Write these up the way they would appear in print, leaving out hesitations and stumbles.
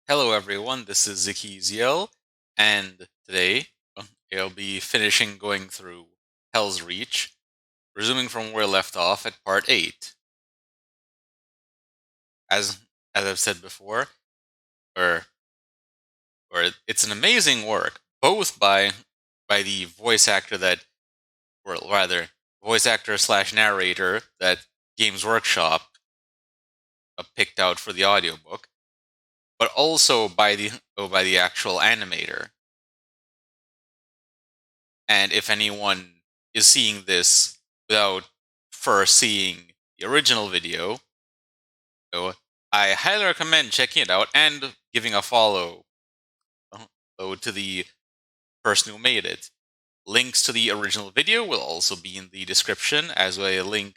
Hello everyone, this is Ziel, and today I'll be finishing going through Helsreach, resuming from where we left off at part 8. As I've said before, or it's an amazing work, both by the voice actor or rather, voice actor slash narrator that Games Workshop picked out for the audiobook, but also by the actual animator. And if anyone is seeing this without first seeing the original video, so I highly recommend checking it out and giving a follow to the person who made it. Links to the original video will also be in the description, as well as a link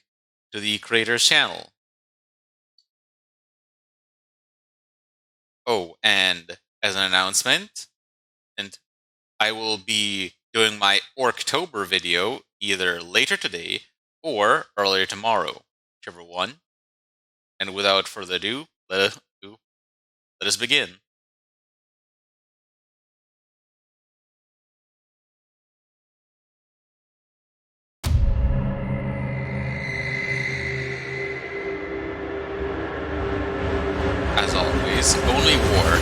to the creator's channel. Oh, and as an announcement, and I will be doing my Orktober video either later today or earlier tomorrow, whichever one. And without further ado, let us begin. As always, only war.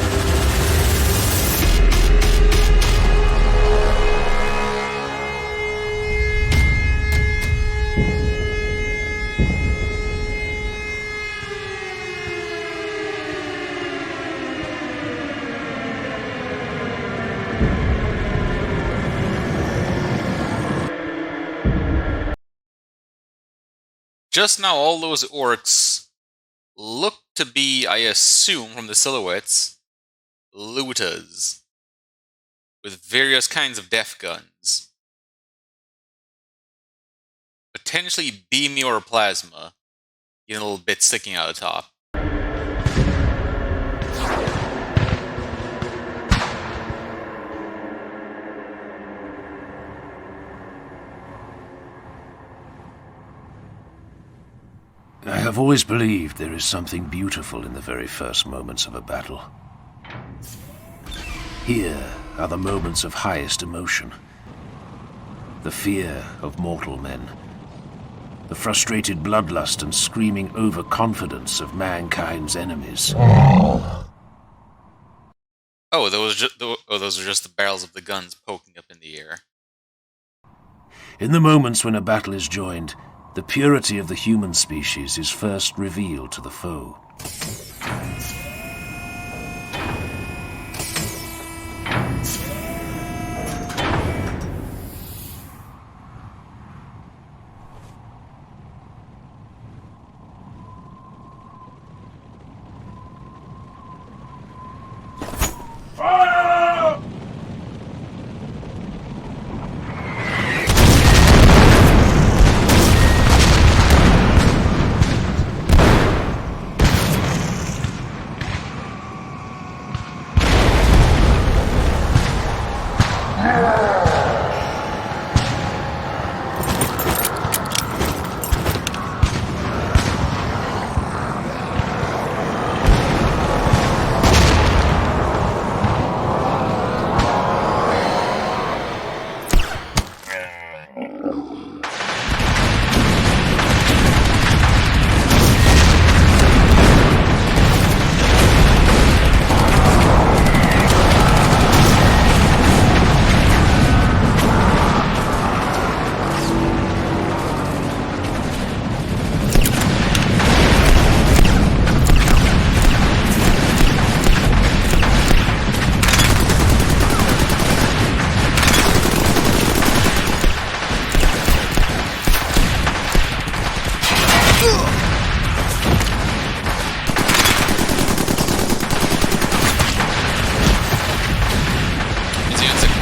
Just now, all those orcs look to be, I assume from the silhouettes, lootas with various kinds of death guns. Potentially beamy or plasma, even a little bit sticking out the top. I have always believed there is something beautiful in the very first moments of a battle. Here are the moments of highest emotion. The fear of mortal men. The frustrated bloodlust and screaming overconfidence of mankind's enemies. Oh, those are just the barrels of the guns poking up in the air. In the moments when a battle is joined, the purity of the human species is first revealed to the foe.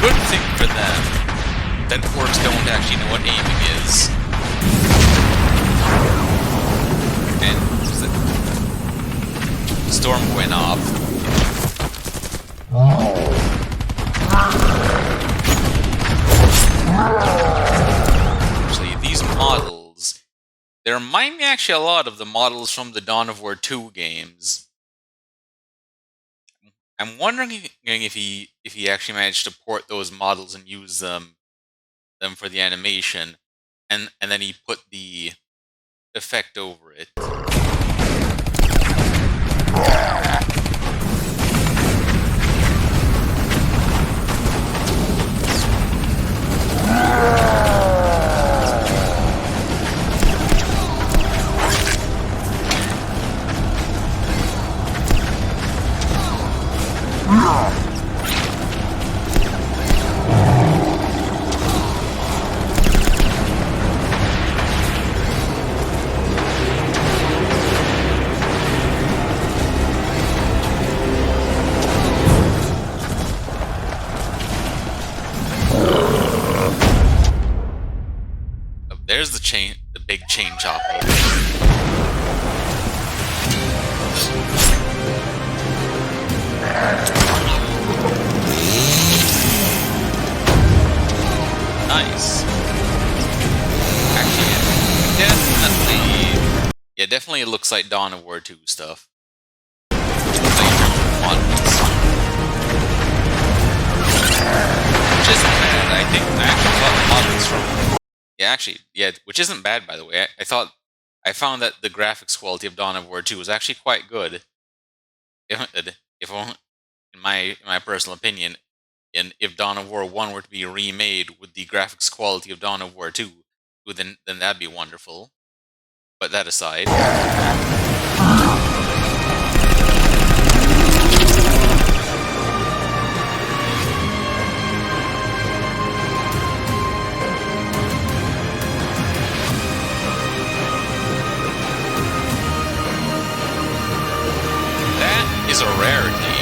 Good thing for them that orcs don't actually know what aiming is. And the storm went off. Actually, these models, they remind me actually a lot of the models from the Dawn of War 2 games. I'm wondering if he actually managed to port those models and use them for the animation, and then he put the effect over it. There's the big chain chopper. Nice. Actually, definitely it looks like Dawn of War 2 stuff. Which isn't bad. I think I actually thought the models from... Yeah, which isn't bad, by the way. I found that the graphics quality of Dawn of War 2 was actually quite good. If in my personal opinion, and if Dawn of War 1 were to be remade with the graphics quality of Dawn of War 2, then that'd be wonderful. But that aside... That is a rarity.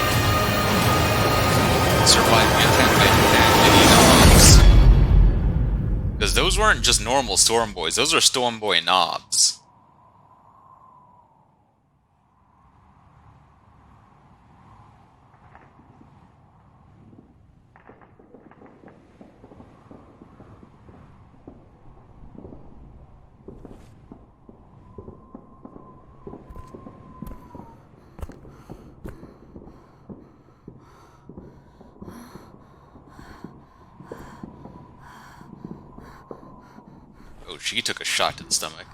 Surviving attack by that many knobs. Because those weren't just normal Storm Boys, those are Storm Boy knobs. Oh, she took a shot to the stomach.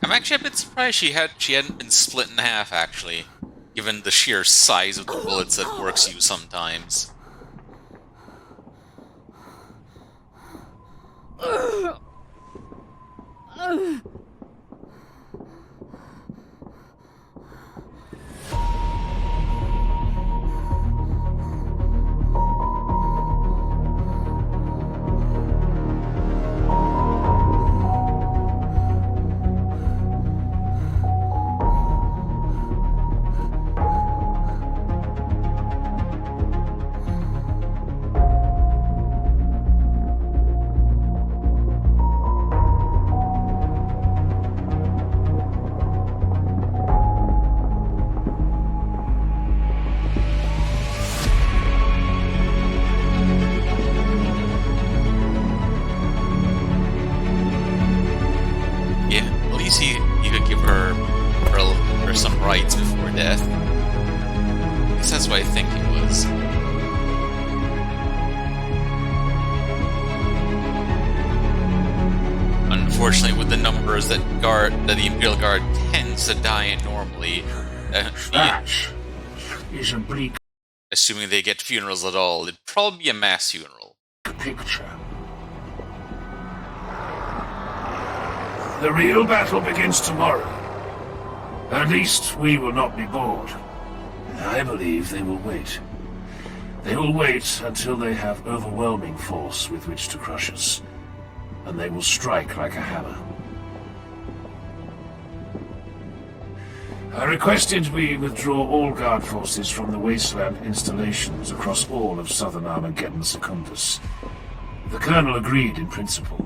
I'm actually a bit surprised she hadn't been split in half, actually, given the sheer size of the bullets that Orcs use sometimes. He could give her some rights before death. At least that's what I think it was. Unfortunately, with the numbers that the Imperial Guard tends to die in normally, is a bleak assuming they get funerals at all, it'd probably be a mass funeral. Picture. The real battle begins tomorrow. At least we will not be bored. I believe they will wait. They will wait until they have overwhelming force with which to crush us. And they will strike like a hammer. I requested we withdraw all guard forces from the wasteland installations across all of southern Armageddon Secundus. The Colonel agreed in principle.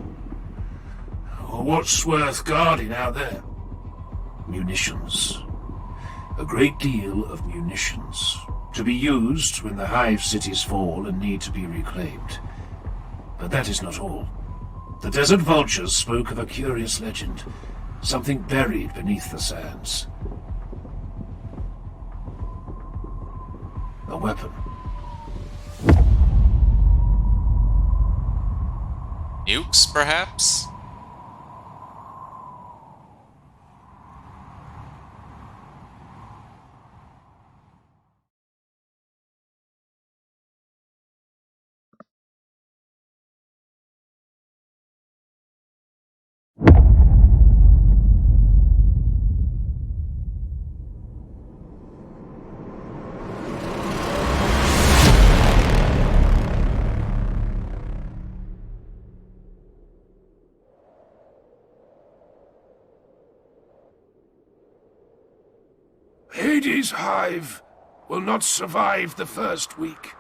What's worth guarding out there? Munitions. A great deal of munitions. To be used when the hive cities fall and need to be reclaimed. But that is not all. The desert vultures spoke of a curious legend. Something buried beneath the sands. A weapon. Nukes, perhaps? Hades' hive will not survive the first week.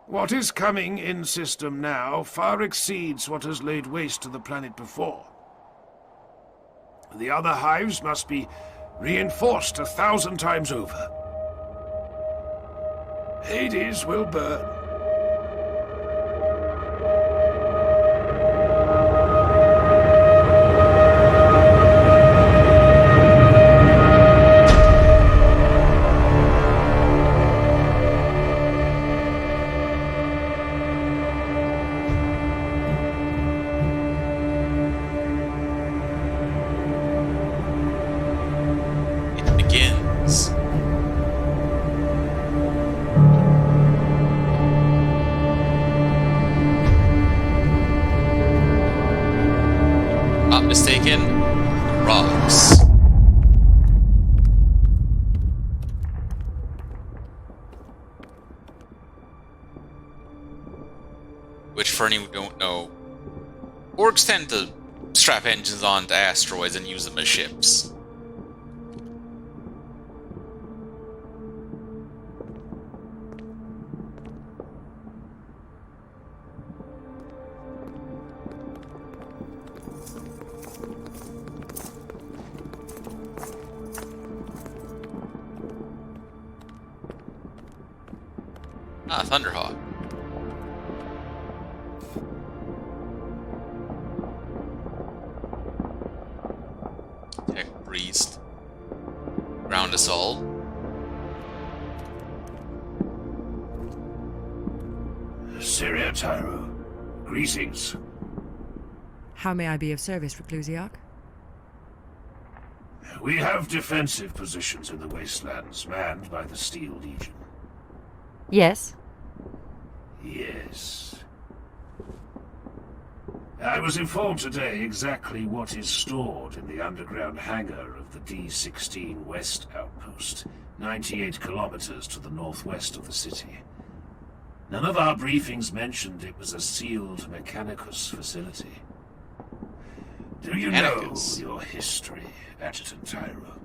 What is coming in system now far exceeds what has laid waste to the planet before. The other hives must be reinforced 1,000 times over. Hades will burn. Not mistaken, rocks. Which, for any who don't know, orcs tend to strap engines onto asteroids and use them as ships. Ah, Thunderhawk. Tech Priest. Ground Assault. Syria Tyro. Greetings. How may I be of service, Helsreach? We have defensive positions in the wastelands, manned by the Steel Legion. Yes? Yes. I was informed today exactly what is stored in the underground hangar of the D-16 West Outpost, 98 kilometers to the northwest of the city. None of our briefings mentioned it was a sealed Mechanicus facility. Do you know your history, Adjutant Tyro?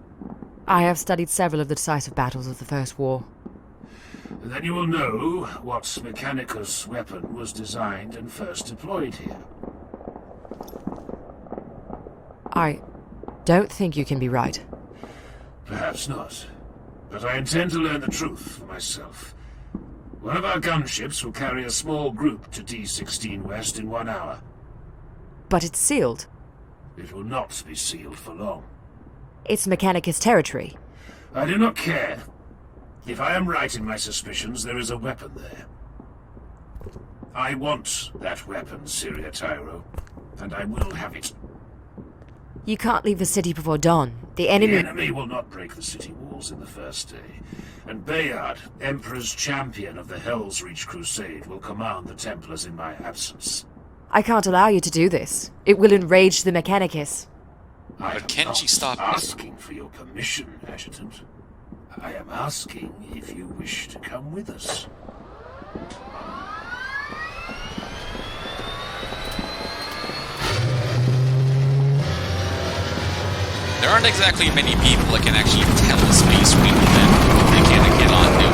I have studied several of the decisive battles of the First War. Then you will know what Mechanicus weapon was designed and first deployed here. I don't think you can be right. Perhaps not. But I intend to learn the truth for myself. One of our gunships will carry a small group to D-16 West in 1 hour. But it's sealed. It will not be sealed for long. It's Mechanicus territory. I do not care. If I am right in my suspicions, there is a weapon there. I want that weapon, Syria Tyro, and I will have it. You can't leave the city before dawn. The enemy will not break the city walls in the first day. And Bayard, Emperor's champion of the Helsreach Crusade, will command the Templars in my absence. I can't allow you to do this. It will enrage the Mechanicus. But can't she stop it? Asking for your permission, Adjutant. I am asking if you wish to come with us. There aren't exactly many people that can actually tell a space marine that they can't get onto.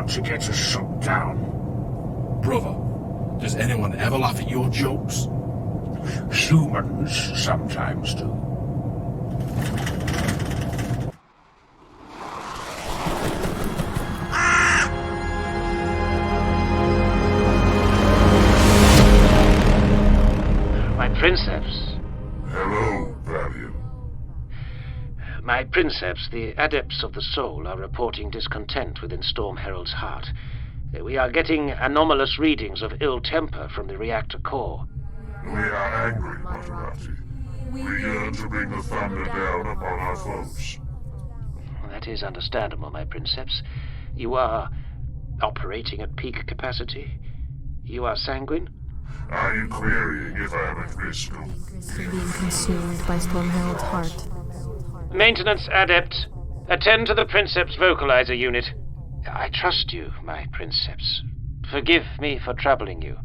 want to get us shot down. Brother, does anyone ever laugh at your jokes? Humans sometimes do. My princeps. Hello, Valiant. My princeps, the adepts of the soul are reporting discontent within Storm Herald's heart. We are getting anomalous readings of ill temper from the reactor core. We are angry, Maserati. We yearn to bring the thunder down upon our foes. That is understandable, my princeps. You are operating at peak capacity. You are sanguine. Are you querying if I am at risk of being consumed by Storm Herald's heart? Maintenance adept, attend to the princeps vocalizer unit. I trust you, my princeps. Forgive me for troubling you.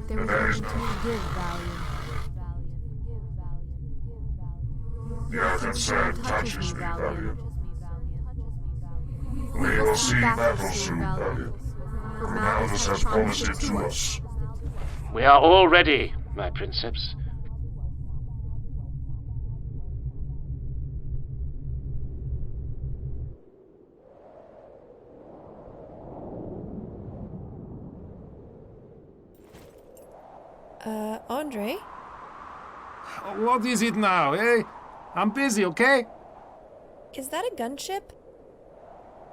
There is no... Your concern touches me, Valiant. We will see battle soon, Valiant. Grimaldas has promised it to us. We are all ready, my princeps. Andre? What is it now, eh? I'm busy, okay? Is that a gunship?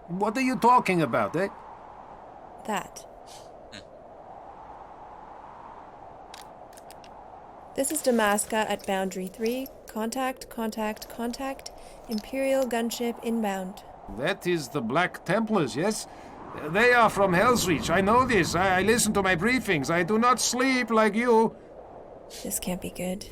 What are you talking about, eh? That. This is Damasca at Boundary 3. Contact. Imperial gunship inbound. That is the Black Templars, yes? They are from Helsreach. I know this. I listen to my briefings. I do not sleep like you. This can't be good.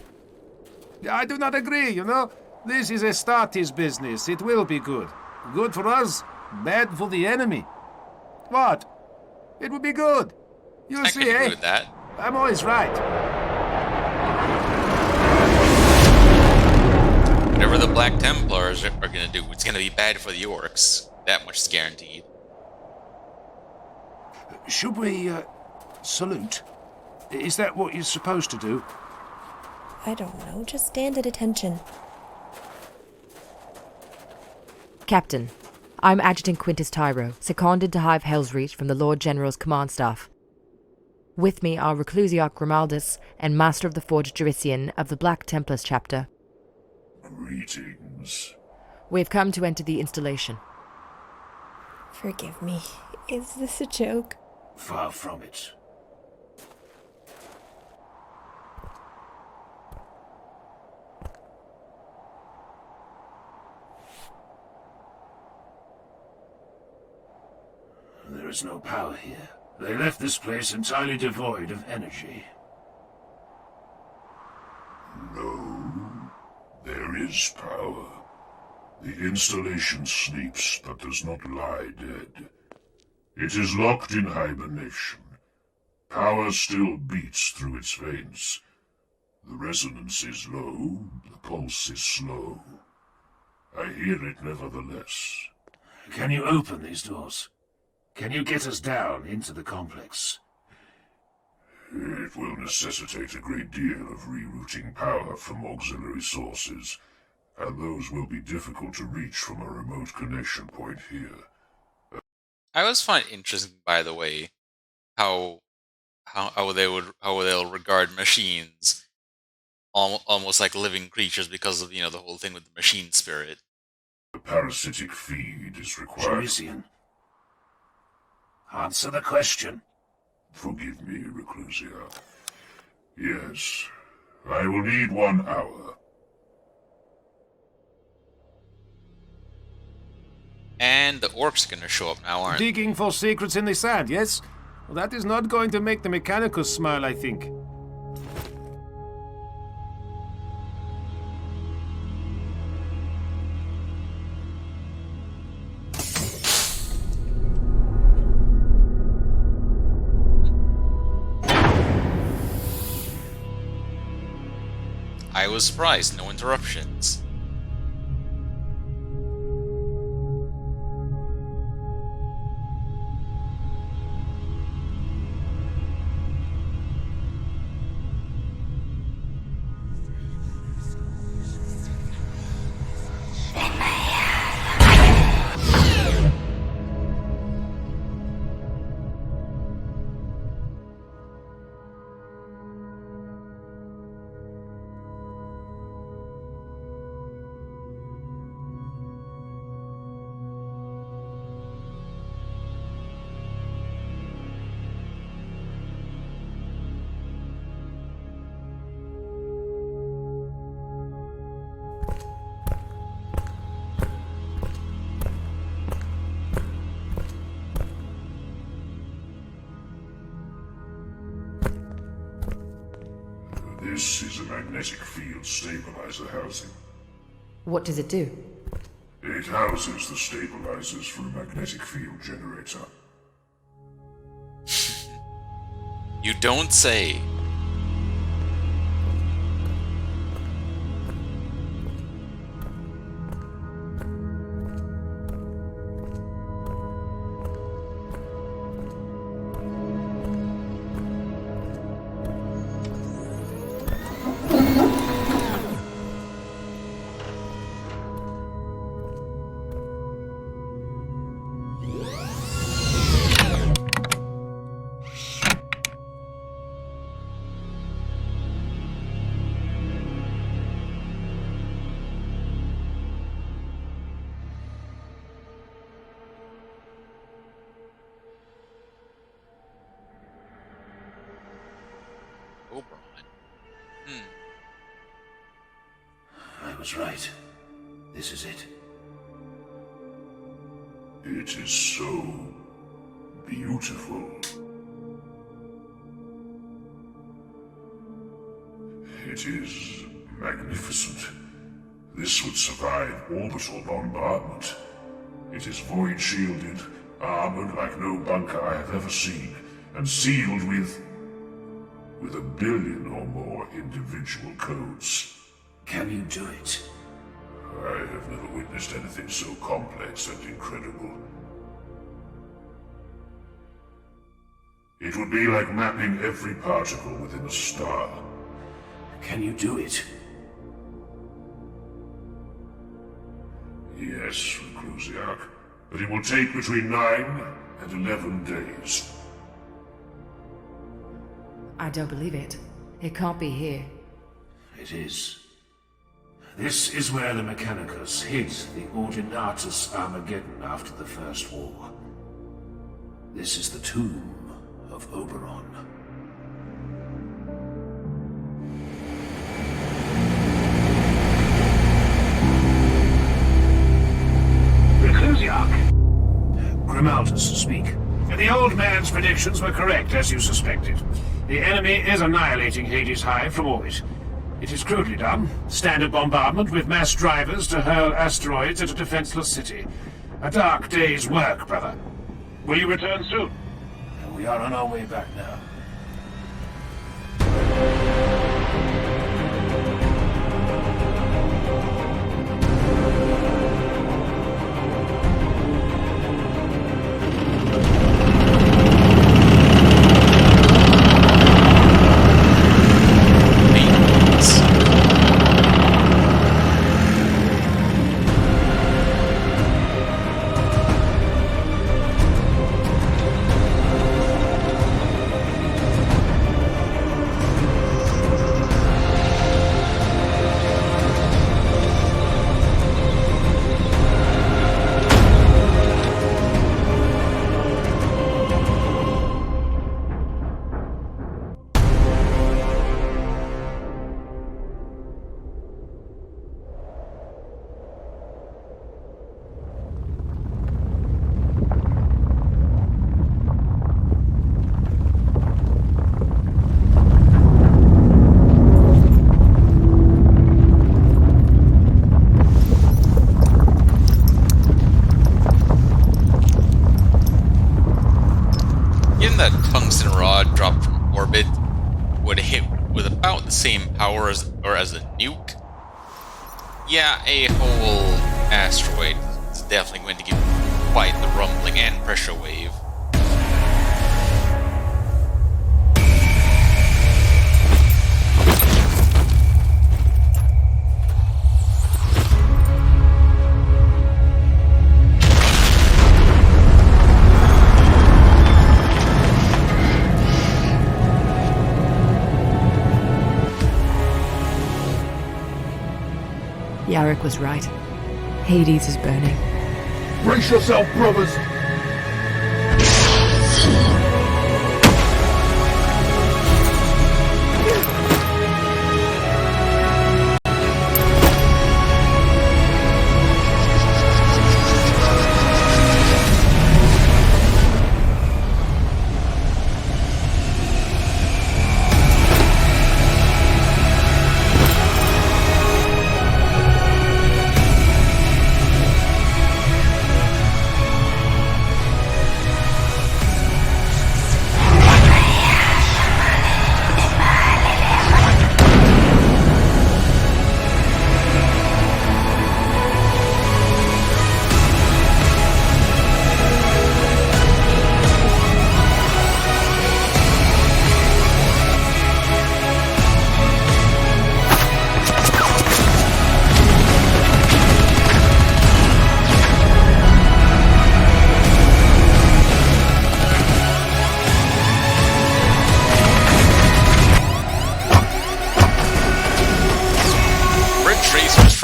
I do not agree, you know? This is Astartes business. It will be good. Good for us, bad for the enemy. What? It will be good. You'll I see, can agree eh? with that. I'm always right. Whatever the Black Templars are going to do, it's going to be bad for the orcs. That much is guaranteed. Should we, salute? Is that what you're supposed to do? I don't know. Just stand at attention. Captain, I'm Adjutant Quintus Tyro, seconded to Hive Helsreach from the Lord General's command staff. With me are Reclusiarch Grimaldus and Master of the Forge Jurisian of the Black Templars chapter. Greetings. We've come to enter the installation. Forgive me. Is this a joke? Far from it. There is no power here. They left this place entirely devoid of energy. No, there is power. The installation sleeps but does not lie dead. It is locked in hibernation. Power still beats through its veins. The resonance is low, the pulse is slow. I hear it nevertheless. Can you open these doors? Can you get us down into the complex? It will necessitate a great deal of rerouting power from auxiliary sources, and those will be difficult to reach from a remote connection point here. I always find it interesting, by the way, how they'll regard machines almost like living creatures because of the whole thing with the machine spirit. A parasitic feed is required. Jurisian. Answer the question. Forgive me, Reclusia. Yes, I will need 1 hour. And the orcs are going to show up now, aren't they? Digging for secrets in the sand, yes? Well, that is not going to make the Mechanicus smile, I think. I was surprised, no interruptions. magnetic field stabilizer housing. What does it do? It houses the stabilizers for a magnetic field generator. You don't say. Oberon. I was right. This is it. It is so beautiful. It is magnificent. This would survive orbital bombardment. It is void-shielded, armored like no bunker I have ever seen, and sealed with a billion or more individual codes. Can you do it? I have never witnessed anything so complex and incredible. It would be like mapping every particle within a star. Can you do it? Yes, Helsreach, but it will take between 9 and 11 days. I don't believe it. It can't be here. It is. This is where the Mechanicus hid the Ordinatus Armageddon after the First War. This is the tomb of Oberon. Helsreach! Grimaldus, speak. The old man's predictions were correct, as you suspected. The enemy is annihilating Hades Hive from orbit. It is crudely done. Standard bombardment with mass drivers to hurl asteroids at a defenseless city. A dark day's work, brother. Will you return soon? We are on our way back now. Would hit with about the same power as a nuke. Yeah, a whole asteroid is definitely going to give quite the rumbling and pressure wave. Yarrick was right. Hades is burning. Brace yourself, brothers!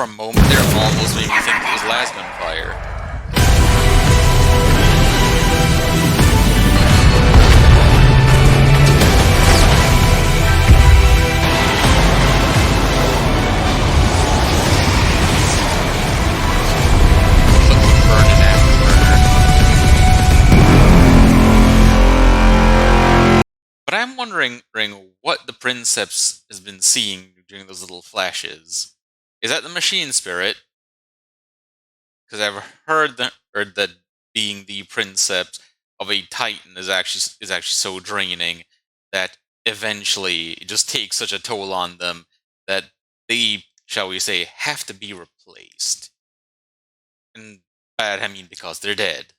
for a moment there, almost made me think it was last gunfire. But I'm wondering what the Princeps has been seeing during those little flashes. Is that the machine spirit? Because I've heard that being the Princeps of a Titan is actually so draining that eventually it just takes such a toll on them that they, shall we say, have to be replaced. And by that I mean because they're dead.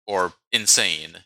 Or insane.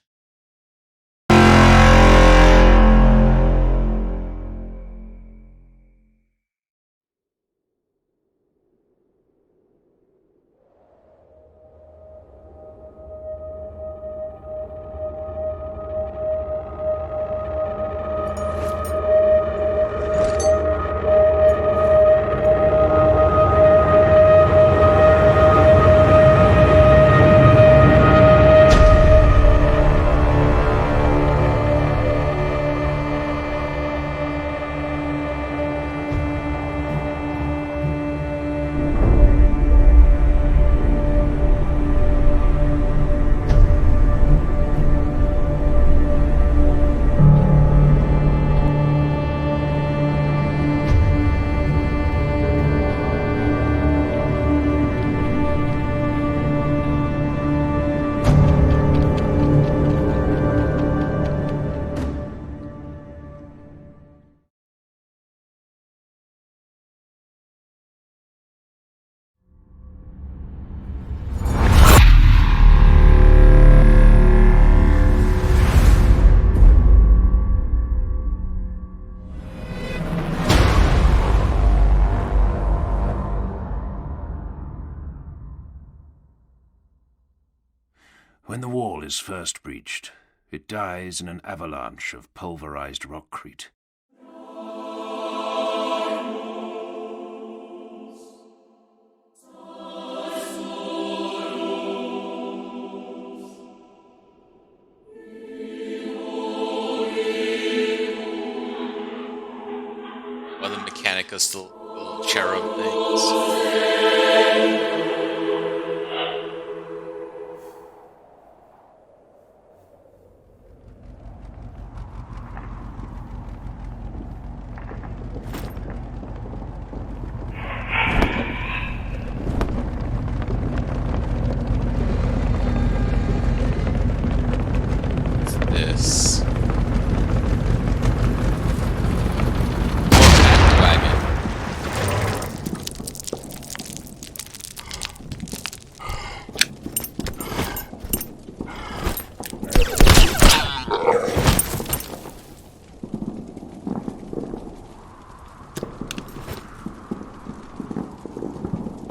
When the wall is first breached, it dies in an avalanche of pulverized rockcrete. While the Mechanica still little cherub things. This.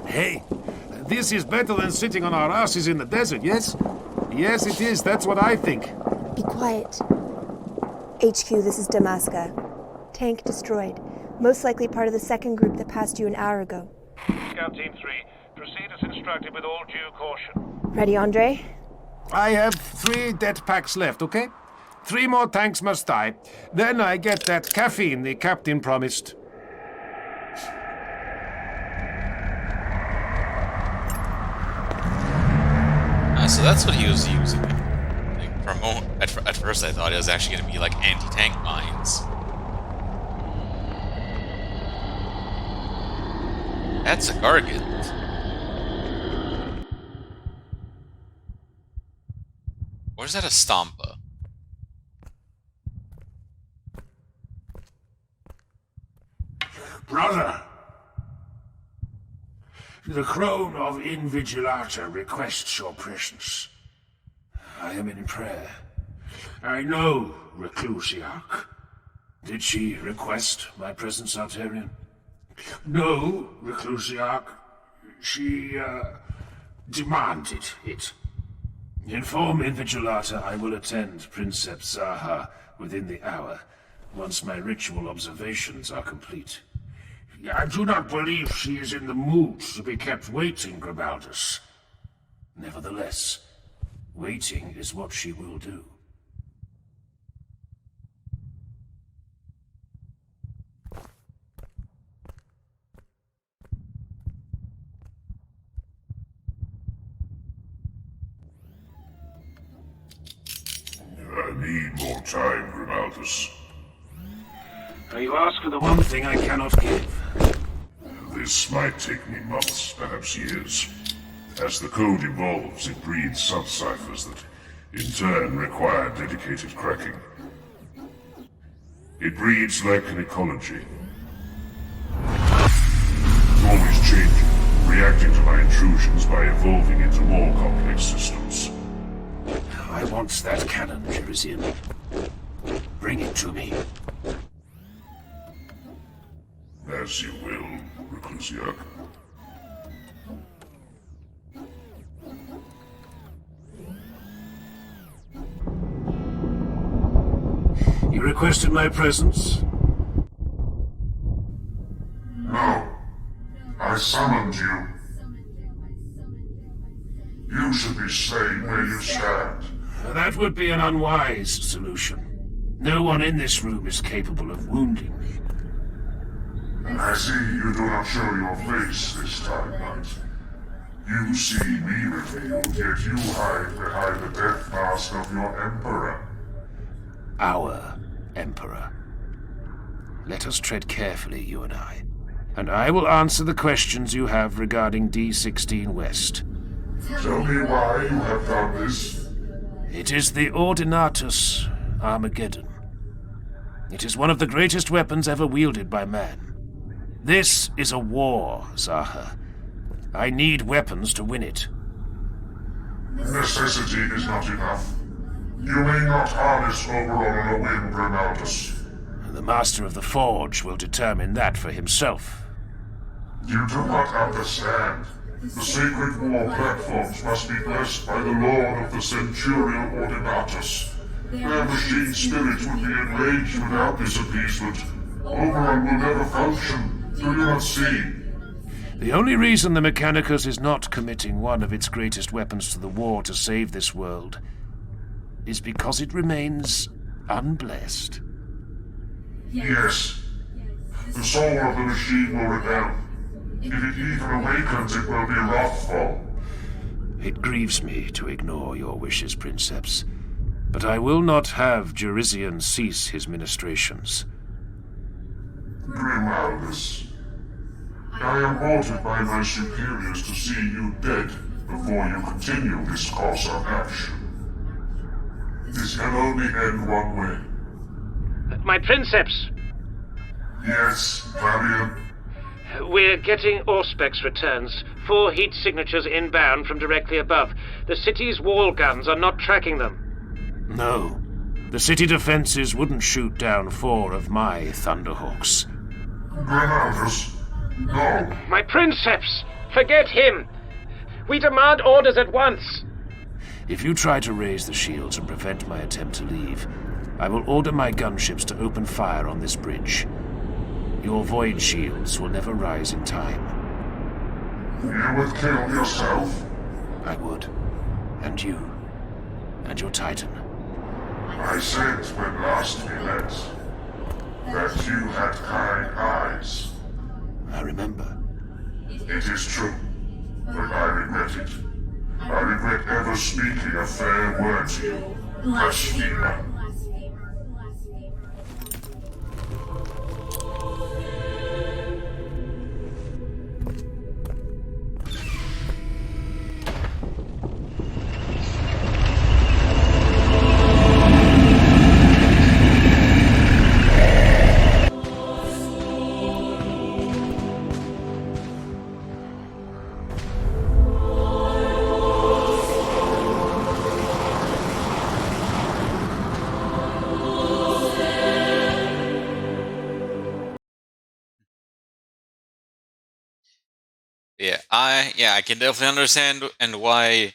Hey, this is better than sitting on our asses in the desert, yes? Yes, it is. That's what I think. Be quiet. HQ, this is Damaska. Tank destroyed. Most likely part of the second group that passed you an hour ago. Scout Team 3, proceed as instructed with all due caution. Ready, Andre? I have 3 dead packs left, okay? 3 more tanks must die. Then I get that caffeine the captain promised. So that's what he was using. Like, for a moment, at first I thought it was actually going to be like anti-tank mines. That's a Gargant. Or is that a Stompa? Brother! The Crone of Invigilata requests your presence. I am in prayer. I know Reclusiarch. Did she request my presence, Arterian? No, Reclusiarch. She, demanded it. Inform Invigilata I will attend Princeps Zaha within the hour, once my ritual observations are complete. I do not believe she is in the mood to be kept waiting, Grimaldus. Nevertheless, waiting is what she will do. I need more time, Grimaldus. You ask for the one thing I cannot give. This might take me months, perhaps years. As the code evolves, it breeds sub-ciphers that, in turn, require dedicated cracking. It breeds like an ecology. Always changing, reacting to my intrusions by evolving into more complex systems. I want that cannon, Jerisian. Bring it to me. As you will, Helsreach. You requested my presence? No. I summoned you. You should be staying where you stand. That would be an unwise solution. No one in this room is capable of wounding me. I see you do not show your face this time, Knight. You see me revealed, yet you hide behind the death mask of your Emperor. Our Emperor. Let us tread carefully, you and I will answer the questions you have regarding D16 West. Tell me why you have done this. It is the Ordinatus Armageddon. It is one of the greatest weapons ever wielded by man. This is a war, Zaha. I need weapons to win it. Necessity is not enough. You may not harness Oberon on a whim, Grimaldus. The Master of the Forge will determine that for himself. You do not understand. The sacred war platforms must be blessed by the Lord of the Centurial Ordinatus. Their machine spirits would be enraged without this appeasement. Oberon will never function. Do you not see? The only reason the Mechanicus is not committing one of its greatest weapons to the war to save this world is because it remains unblessed. Yes. The soul of the machine will rebel. If it even awakens, it will be wrathful. It grieves me to ignore your wishes, Princeps, but I will not have Jerisian cease his ministrations. Grimaldus, I am ordered by my superiors to see you dead before you continue this course of action. This can only end one way. My Princeps! Yes, Varian? We're getting Auspex returns. 4 heat signatures inbound from directly above. The city's wall guns are not tracking them. No. The city defenses wouldn't shoot down 4 of my Thunderhawks. Grimaldus? No. My Princeps! Forget him! We demand orders at once! If you try to raise the shields and prevent my attempt to leave, I will order my gunships to open fire on this bridge. Your void shields will never rise in time. You would kill yourself? I would. And you. And your Titan. I said when last we met that you had kind eyes. I remember. It is true, but I regret it. I regret ever speaking a fair word to you, blasphemer. I can definitely understand and why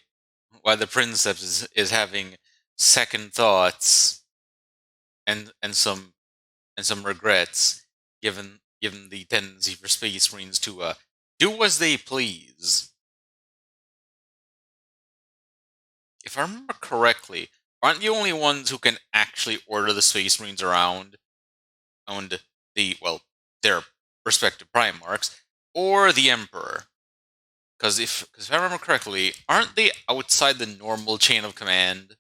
the Princeps is having second thoughts and some regrets given given the tendency for Space Marines to do as they please. If I remember correctly, aren't the only ones who can actually order the Space Marines around their respective Primarchs, or the Emperor? Because if I remember correctly, aren't they outside the normal chain of command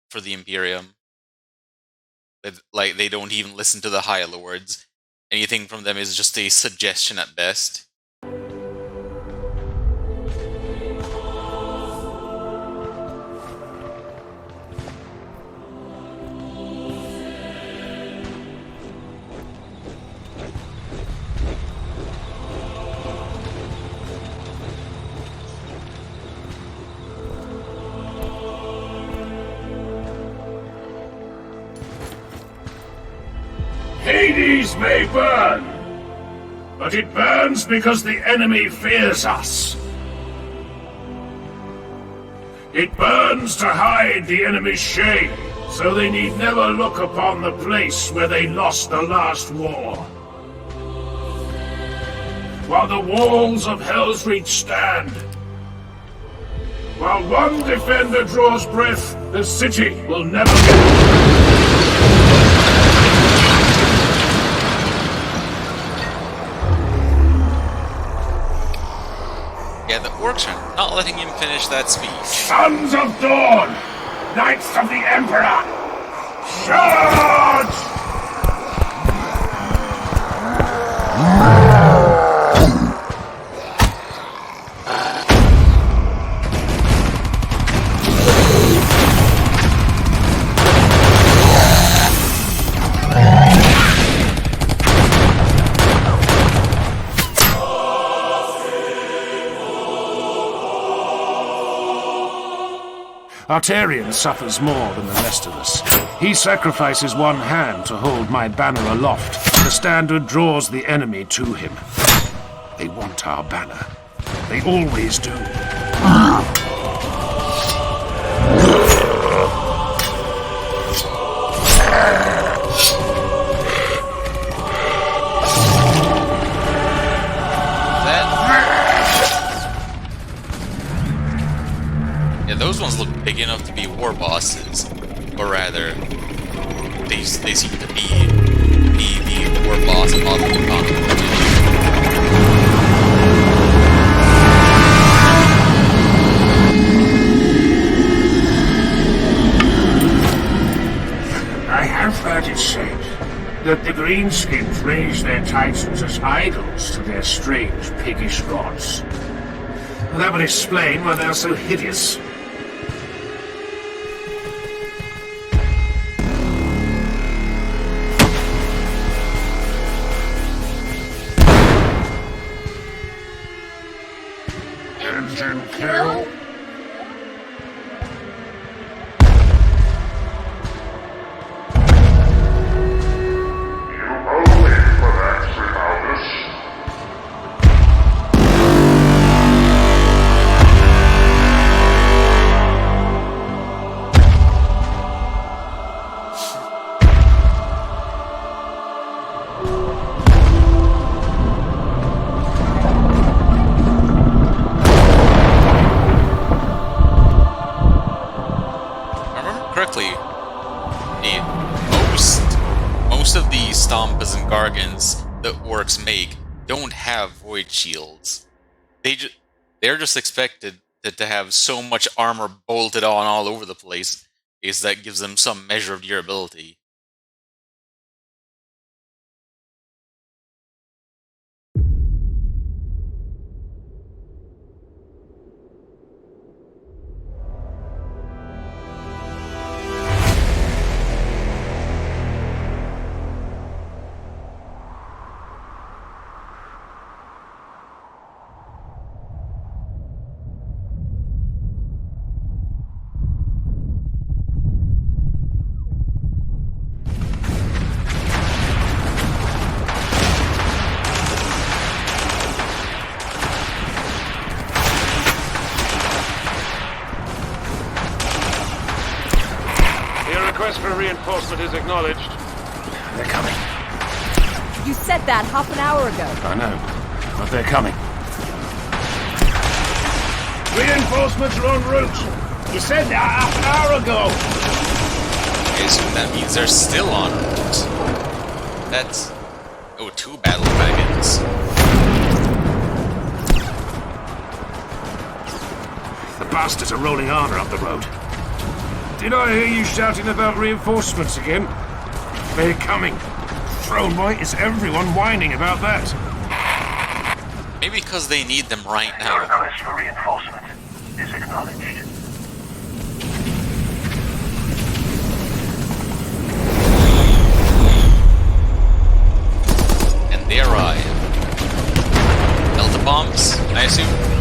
for the Imperium? Like, they don't even listen to the High Lords. Anything from them is just a suggestion at best. Hades may burn, but it burns because the enemy fears us. It burns to hide the enemy's shame, so they need never look upon the place where they lost the last war. While the walls of Helsreach stand, while one defender draws breath, the city will never get... Yeah, the orcs are not letting him finish that speech. Sons of Dawn! Knights of the Emperor! Charge! Arterian suffers more than the rest of us. He sacrifices one hand to hold my banner aloft. The standard draws the enemy to him. They want our banner. They always do. Those ones look big enough to be war bosses, or rather, they seem to be the war boss of all the conflict. I have heard it said that the greenskins raise their titans as idols to their strange piggish gods. That would explain why they're so hideous. Engine kill? Most of the Stompas and Gargants that orcs make don't have void shields. They're just expected to have so much armor bolted on all over the place is that gives them some measure of durability. Request for reinforcement is acknowledged. They're coming. You said that half an hour ago. I know, but they're coming. Reinforcements are en route. You said that half an hour ago. Okay, so that means they're still on route. That's... Oh, 2 battle wagons. The bastards are rolling armor up the road. Did I hear you shouting about reinforcements again? They're coming. Thrown white is everyone whining about that. Maybe because they need them right Your now. request for reinforcement is acknowledged. And they arrive. Delta bombs, I assume?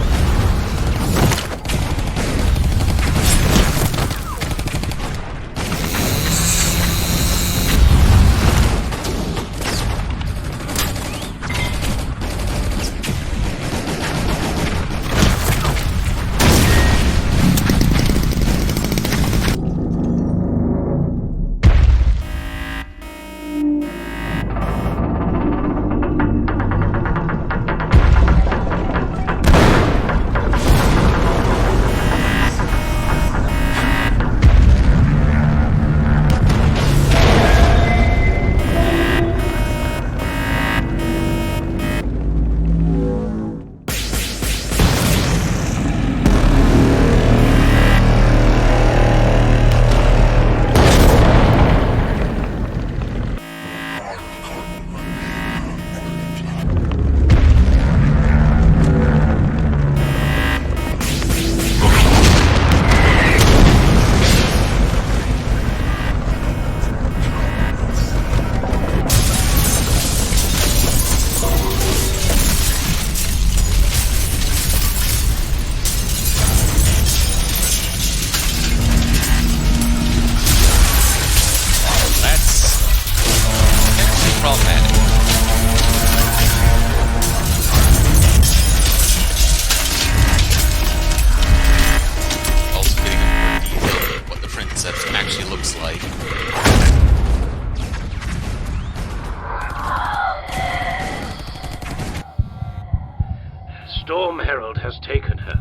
Storm Herald has taken her.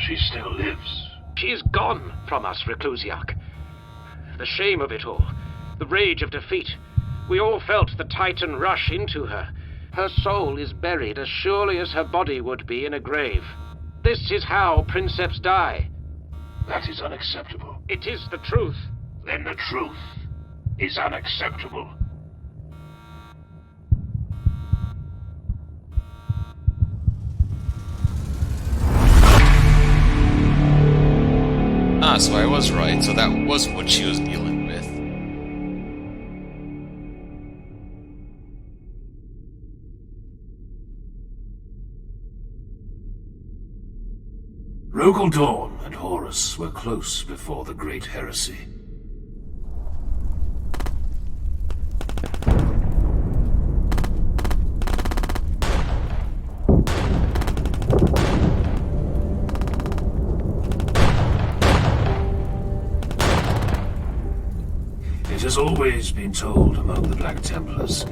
She still lives. She's gone from us, Reclusiac. The shame of it all, the rage of defeat. We all felt the Titan rush into her. Her soul is buried as surely as her body would be in a grave. This is how princeps die. That is unacceptable. It is the truth. Then the truth is unacceptable. Ah, so I was right. So that was what she was dealing with. Rogal Dawn and Horus were close before the Great Heresy. It has always been told among the Black Templars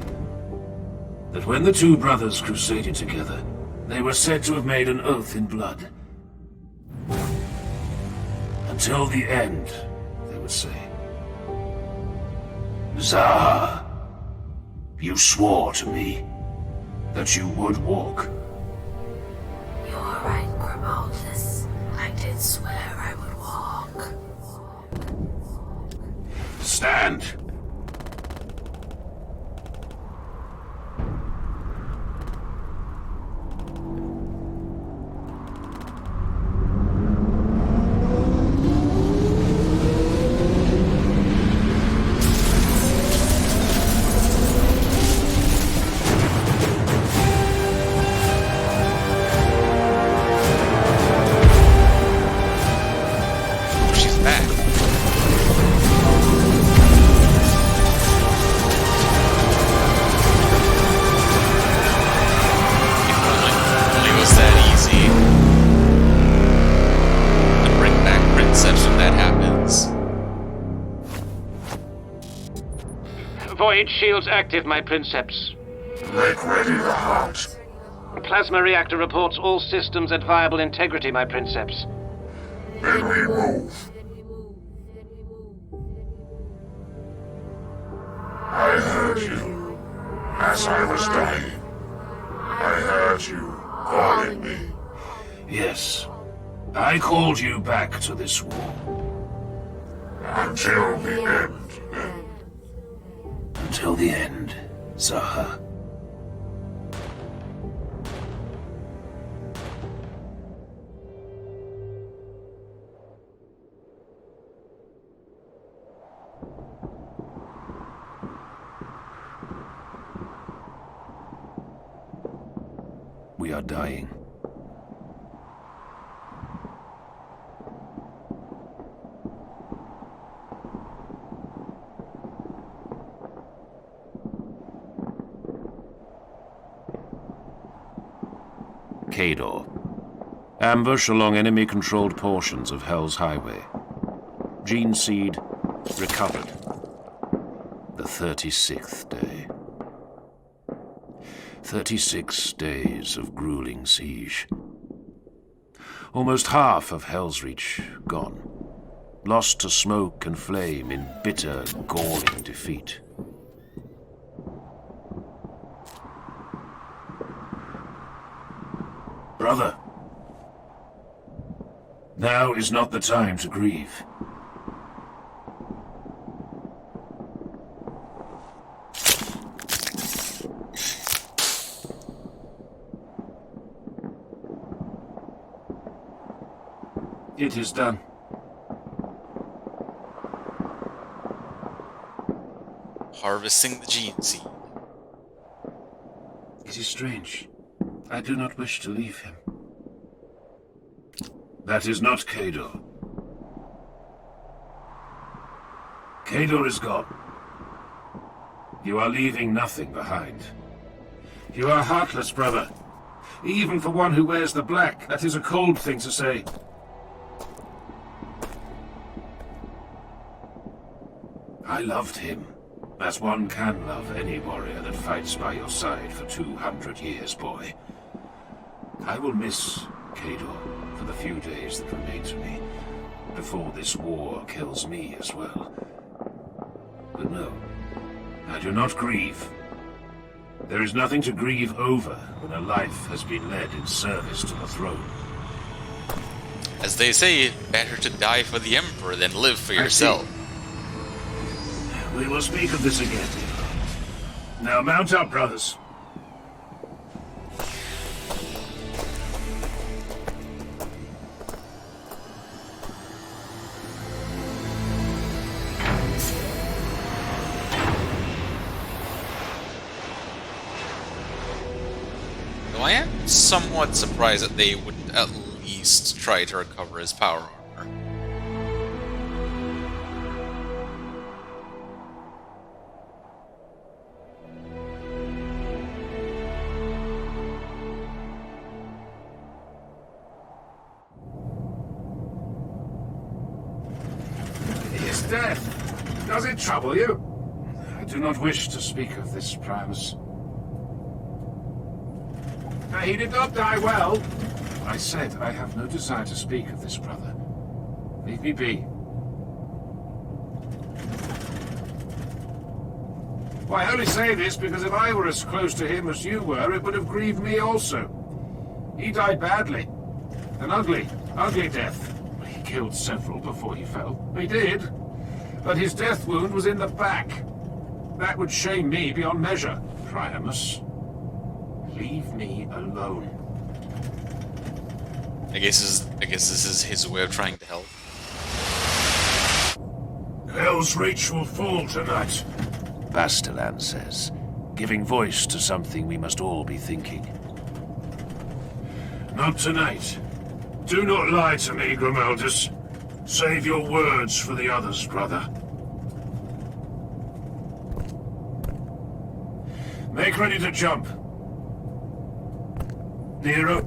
that when the two brothers crusaded together, they were said to have made an oath in blood. Until the end, they would say. Zaha, you swore to me that you would walk. You are right, Grimaldus. I did swear I would walk. Stand. She's back. If only it was that easy to bring back Princeps when that happens. Void shields active, my princeps. Make ready the heart. Plasma reactor reports all systems at viable integrity, my princeps. Then we move. I heard you as I was dying. I heard you calling me. Yes. I called you back to this war. Until the end, then. Until the end, Zaha. We are dying. Kador. Ambush along enemy-controlled portions of Hell's Highway. Gene seed recovered. The 36th day. 36 days of grueling siege. Almost half of Helsreach gone. Lost to smoke and flame in bitter, galling defeat. Brother, now is not the time to grieve. It is done. Harvesting the gene seed. It is strange. I do not wish to leave him. That is not Kador. Kador is gone. You are leaving nothing behind. You are heartless, brother. Even for one who wears the black, that is a cold thing to say. I loved him, as one can love any warrior that fights by your side for 200 years, boy. I will miss Kador for the few days that remain to me, before this war kills me as well. But no, I do not grieve. There is nothing to grieve over when a life has been led in service to the throne. As they say, better to die for the Emperor than live for yourself. We will speak of this again. Now mount up, brothers. Though I am somewhat surprised that they wouldn't at least try to recover his power armor. His death. Does it trouble you? I do not wish to speak of this, Primus. He did not die well. I said I have no desire to speak of this, brother. Leave me be. Well, I only say this because if I were as close to him as you were, it would have grieved me also. He died badly. An ugly, ugly death. He killed several before he fell. He did. But his death wound was in the back. That would shame me beyond measure. Primus, leave me alone. I guess this is his way of trying to help. Helsreach will fall tonight, Bastilan says, giving voice to something we must all be thinking. Not tonight. Do not lie to me, Grimaldus. Save your words for the others, brother. Make ready to jump. Nero,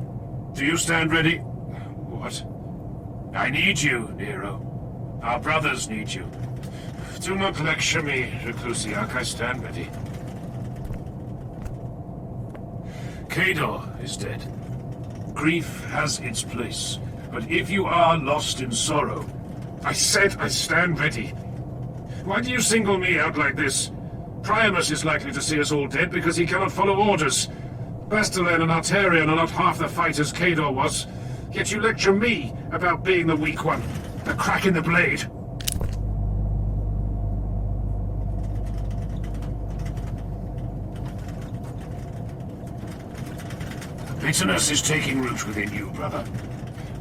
do you stand ready? What? I need you, Nero. Our brothers need you. Do not lecture me, Helsreach. I stand ready. Kador is dead. Grief has its place, but if you are lost in sorrow... I said I stand ready. Why do you single me out like this? Priamus is likely to see us all dead because he cannot follow orders. Bastelen and Arterion are not half the fighters Kador was. Yet you lecture me about being the weak one. The crack in the blade. Bitterness is taking root within you, brother.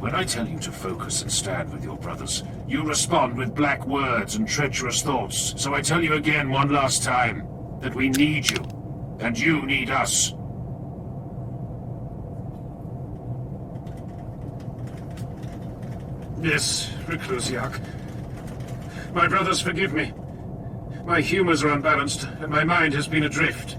When I tell you to focus and stand with your brothers, you respond with black words and treacherous thoughts. So I tell you again one last time, that we need you, and you need us. Yes, Reclusiarch. My brothers, forgive me. My humors are unbalanced, and my mind has been adrift.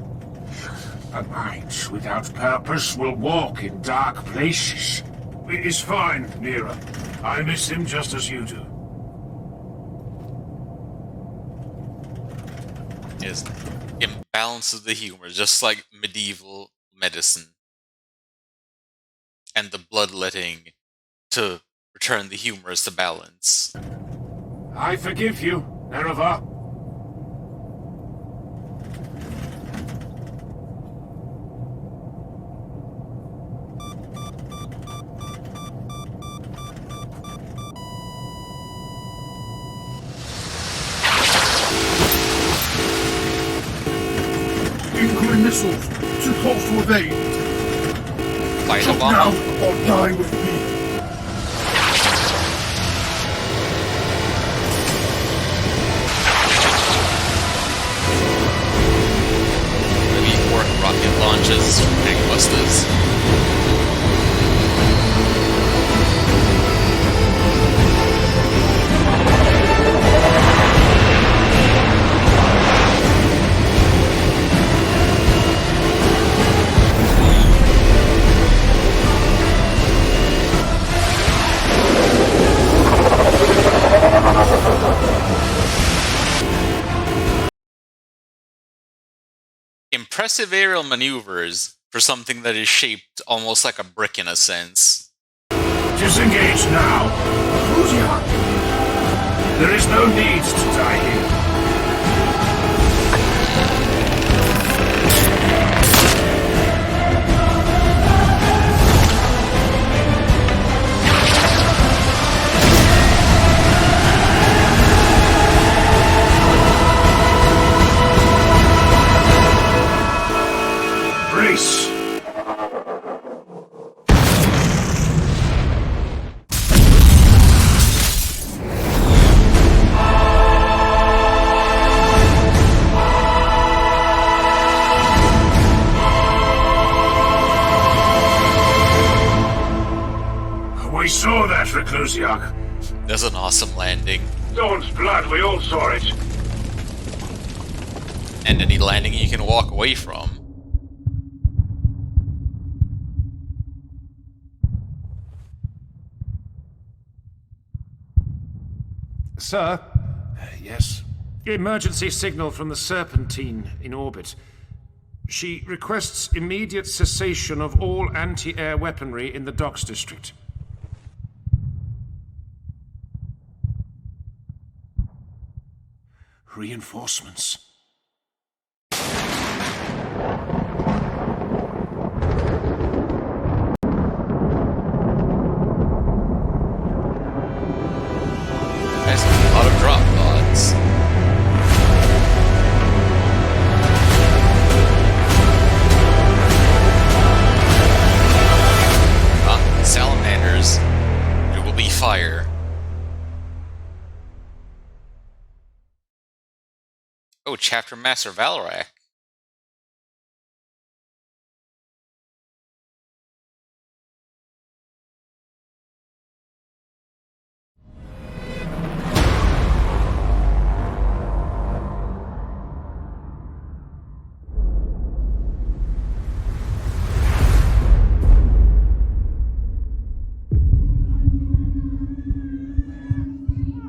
A mind without purpose will walk in dark places. It is fine, Nero. I miss him just as you do. Yes, imbalance of the humor, just like medieval medicine. And the bloodletting to return the humors to balance. I forgive you, Nereva. Incoming missiles! Too close to evade! Fight Jump bomb. now or die with me! Maybe orc rocket launches, gangbusters. Impressive aerial maneuvers for something that is shaped almost like a brick in a sense. Disengage now! Reclusiarch! There is no need to die here. Brace! We saw that, Reclusiarch. That's an awesome landing. Dawn's blood, we all saw it. And any landing you can walk away from. Sir? Yes? Emergency signal from the Serpentine in orbit. She requests immediate cessation of all anti-air weaponry in the docks district. Reinforcements. That's a lot of drop pods. Salamanders. There will be fire. Oh, Chapter Master Valrak.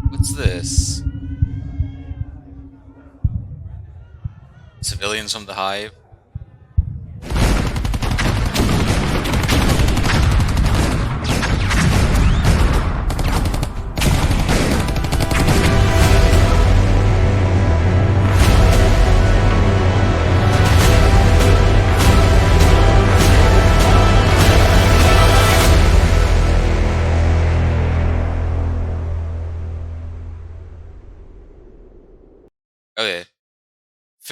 What's this? Civilians from the Hive.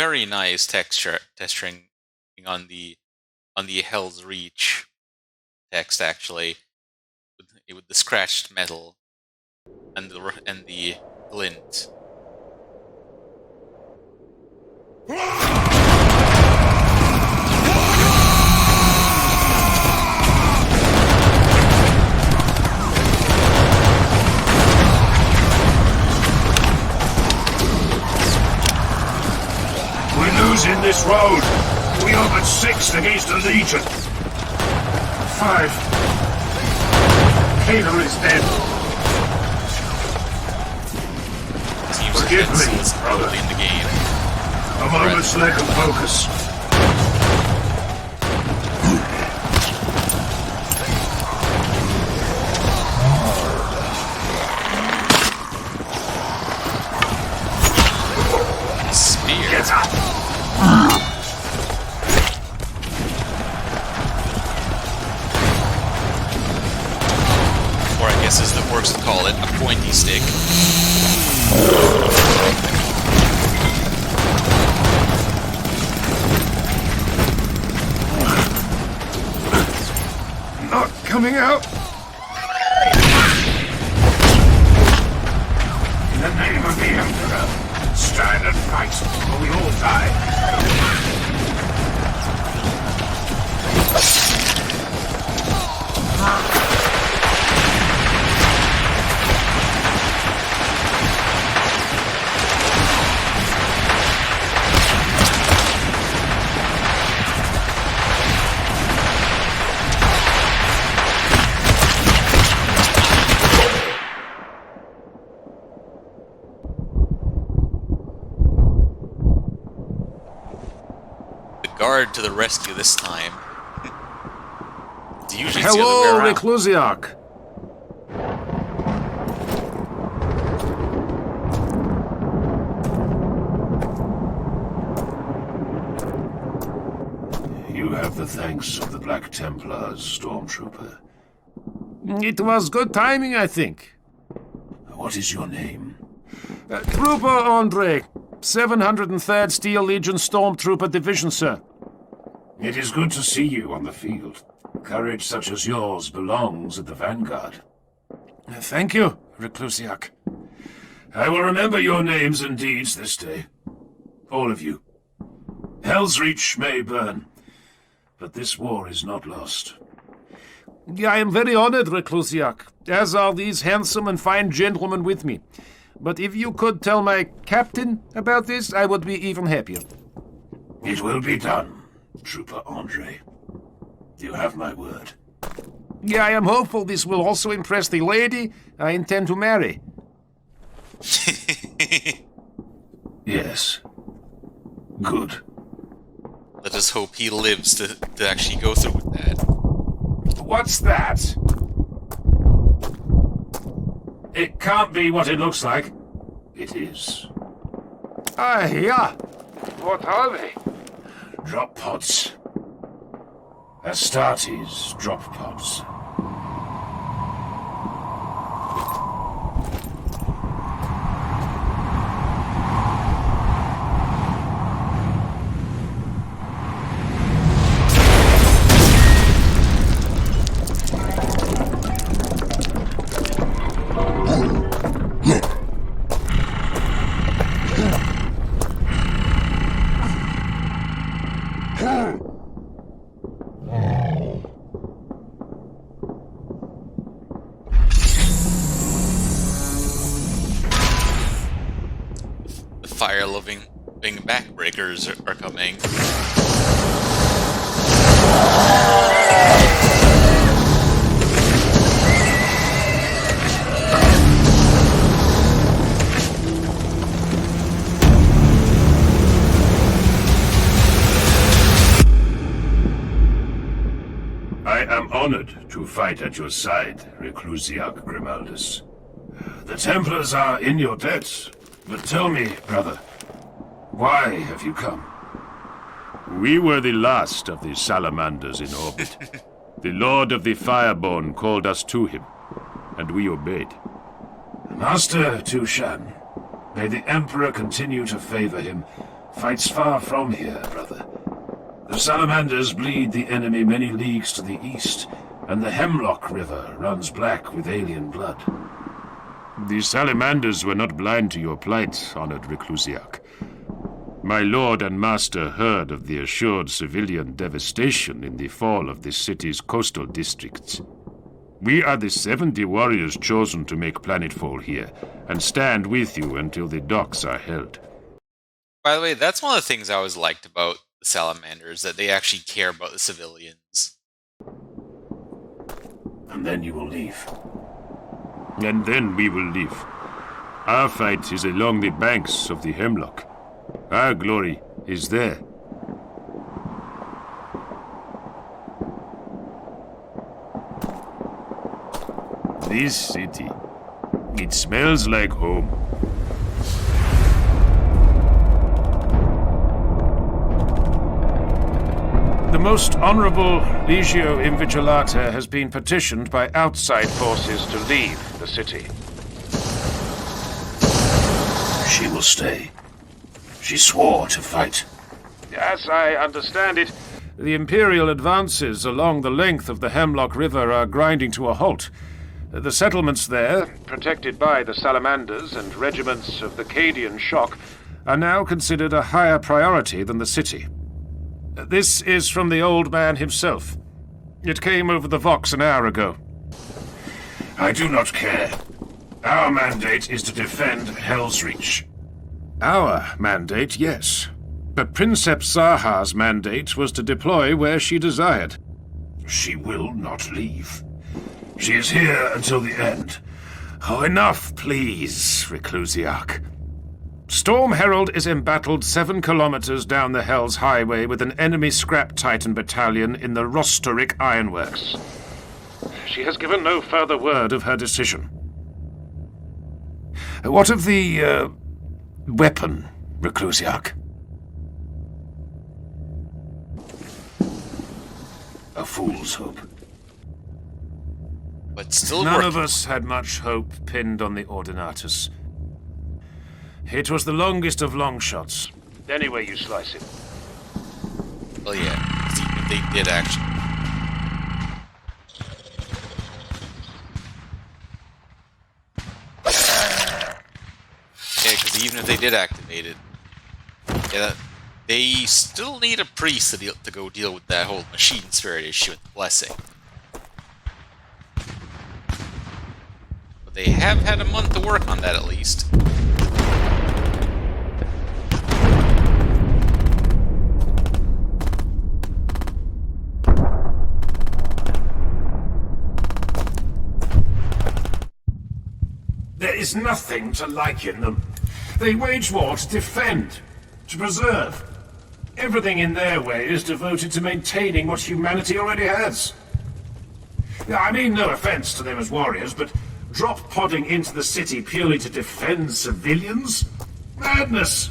very nice texturing on the Helsreach text, actually, with the scratched metal and the glint. We're losing this road. We are but 6 against a legion. 5. Kano is dead. Seems Forgive that me, is brother. probably in the game. A moment's lack of focus. Spear. Get up! Or I guess as the orcs would call it, a pointy stick. Not coming out. In the name of the Emperor, stand and fight, or we all die. Guard to the rescue this time. It's usually it's the other way Hello, around. Helsreach. You have the thanks of the Black Templars, Stormtrooper. It was good timing, I think. What is your name? Trooper Andre, 703rd Steel Legion Stormtrooper Division, sir. It is good to see you on the field. Courage such as yours belongs at the vanguard. Thank you, Helsreach. I will remember your names and deeds this day. All of you. Helsreach may burn, but this war is not lost. I am very honored, Helsreach, as are these handsome and fine gentlemen with me. But if you could tell my captain about this, I would be even happier. It will be done, Trooper Andre. You have my word. I am hopeful this will also impress the lady I intend to marry. Yes. Good. Let us hope he lives to actually go through with that. What's that? It can't be what it looks like. It is. Yeah. What are they? Drop pods. Astartes drop pods. Fire-loving backbreakers are coming. I am honored to fight at your side, Helsreach Grimaldus. The Templars are in your debt, but tell me, brother, why have you come? We were the last of the salamanders in orbit. The Lord of the Fireborn called us to him, and we obeyed. Master Tushan, may the Emperor continue to favor him Fight's far from here, brother. The salamanders bleed the enemy many leagues to the east, and the Hemlock River runs black with alien blood. The salamanders were not blind to your plight, honored Reclusiac. My lord and master heard of the assured civilian devastation in the fall of the city's coastal districts. We are the 70 warriors chosen to make planetfall here, and stand with you until the docks are held. By the way, that's one of the things I always liked about the salamanders, that they actually care about the civilians. And then you will leave. And then we will leave. Our fight is along the banks of the Hemlock. Our glory is there. This city, it smells like home. The most honorable Legio Invigilata has been petitioned by outside forces to leave the city. She will stay. She swore to fight. As I understand it, the Imperial advances along the length of the Hemlock River are grinding to a halt. The settlements there, protected by the salamanders and regiments of the Cadian Shock, are now considered a higher priority than the city. This is from the old man himself. It came over the Vox an hour ago. I do not care. Our mandate is to defend Helsreach. Our mandate, yes. But Princeps Zaha's mandate was to deploy where she desired. She will not leave. She is here until the end. Oh, enough, please, Reclusiac. Storm Herald is embattled 7 kilometers down the Hell's Highway with an enemy scrap Titan battalion in the Rostoric Ironworks. She has given no further word of her decision. What of the, weapon, Reclusiac? A fool's hope. But still None working. of us had much hope pinned on the Ordinatus. It was the longest of long shots. Any way you slice it. Well, yeah, 'cause even if they did actually. Yeah, because even if they did activate it, yeah, they still need a priest to go deal with that whole machine spirit issue with the blessing. But they have had a month to work on that at least. There is nothing to like in them. They wage war to defend, to preserve. Everything in their way is devoted to maintaining what humanity already has. I mean no offense to them as warriors, but drop-podding into the city purely to defend civilians? Madness!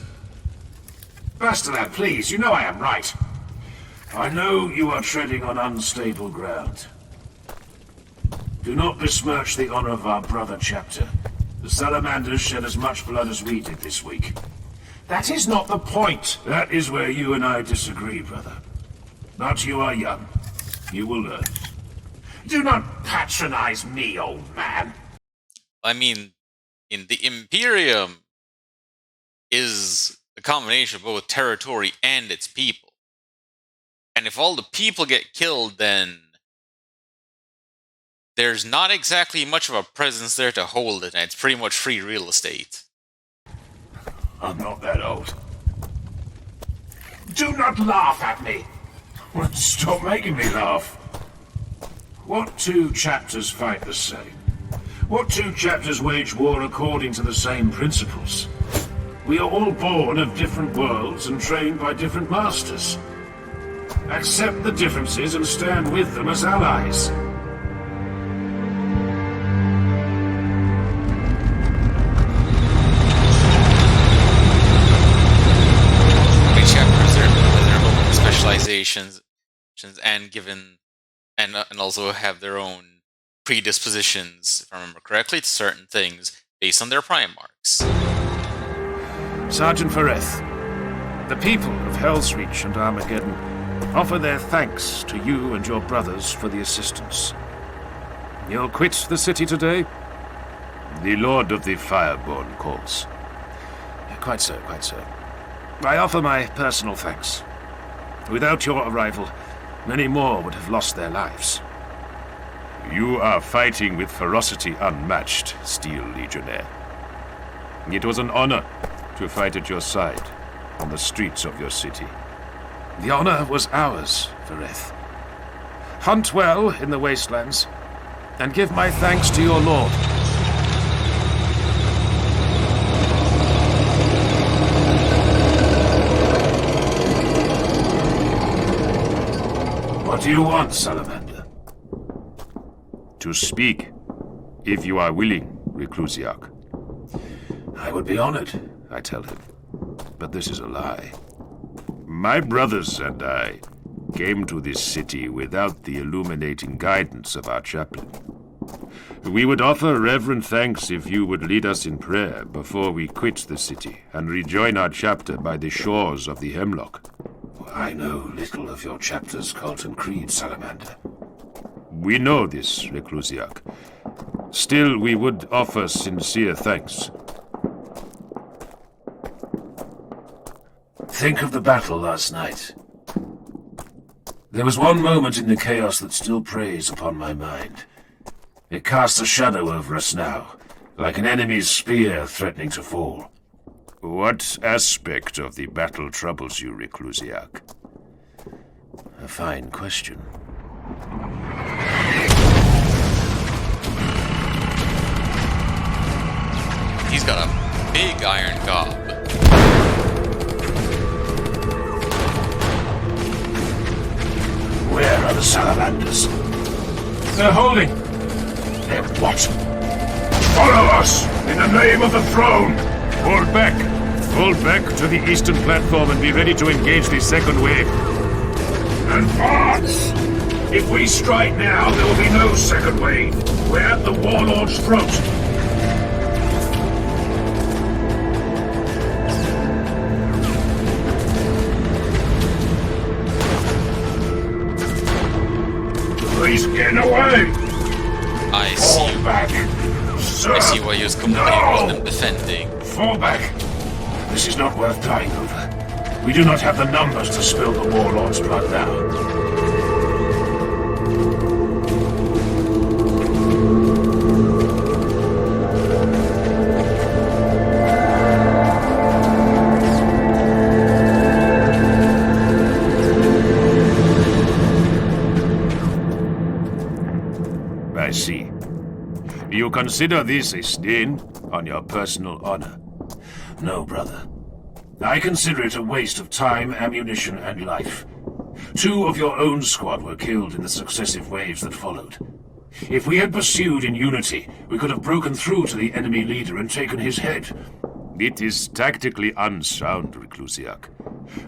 Bastard, please, you know I am right. I know you are treading on unstable ground. Do not besmirch the honor of our brother chapter. The salamanders shed as much blood as we did this week. That is not the point. That is where you and I disagree, brother. But you are young. You will learn. Do not patronize me, old man. I mean, in the Imperium is a combination of both territory and its people. And if all the people get killed, then there's not exactly much of a presence there to hold it, and it's pretty much free real estate. I'm not that old. Do not laugh at me! Stop making me laugh. What 2 chapters fight the same? What 2 chapters wage war according to the same principles? We are all born of different worlds and trained by different masters. Accept the differences and stand with them as allies. Specializations and given and also have their own predispositions, if I remember correctly, to certain things based on their prime marks. Sergeant Fareth, The people of Helsreach and Armageddon offer their thanks to you and your brothers for the assistance. You'll quit the city today? The Lord of the Fireborn calls. Quite so, quite so. I offer my personal thanks. Without your arrival, many more would have lost their lives. You are fighting with ferocity unmatched, Steel Legionnaire. It was an honor to fight at your side on the streets of your city. The honor was ours, Vareth. Hunt well in the wastelands, and give my thanks to your lord. What do you want, Salamander? To speak, if you are willing, Reclusiac. I would be honored, I tell him. But this is a lie. My brothers and I came to this city without the illuminating guidance of our chaplain. We would offer reverent thanks if you would lead us in prayer before we quit the city and rejoin our chapter by the shores of the Hemlock. I know little of your chapter's cult and creed, Salamander. We know this, Reclusiac. Still, we would offer sincere thanks. Think of the battle last night. There was one moment in the chaos that still preys upon my mind. It casts a shadow over us now, like an enemy's spear threatening to fall. What aspect of the battle troubles you, Reclusiac? A fine question. He's got a big iron gob. Where are the salamanders? They're holding. They're what? Follow us, in the name of the throne! Hold back! Hold back to the eastern platform and be ready to engage the second wave. Advance! If we strike now, there will be no second wave. We're at the warlord's throat. He's getting away! I see. Fall back! Sir, I see why he was complaining about them defending. Fall back! This is not worth dying over. We do not have the numbers to spill the warlord's blood now. I see. You consider this a stain on your personal honor? No, brother. I consider it a waste of time, ammunition, and life. 2 of your own squad were killed in the successive waves that followed. If we had pursued in unity, we could have broken through to the enemy leader and taken his head. It is tactically unsound, Reclusiac.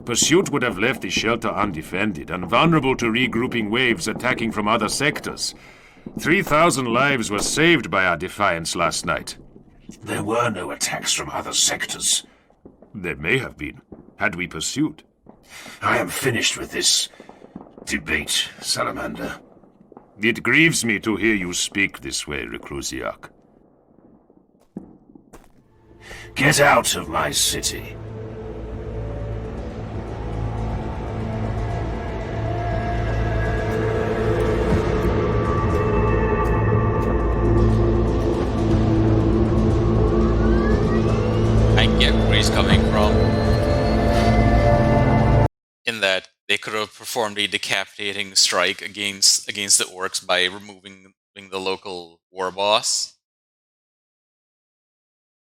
Pursuit would have left the shelter undefended and vulnerable to regrouping waves attacking from other sectors. 3,000 lives were saved by our defiance last night. There were no attacks from other sectors. There may have been, had we pursued. I am finished with this debate, Salamander. It grieves me to hear you speak this way, Reclusiac. Get out of my city. I get where he's coming from. In that they could have performed a decapitating strike against the orcs by removing the local war boss,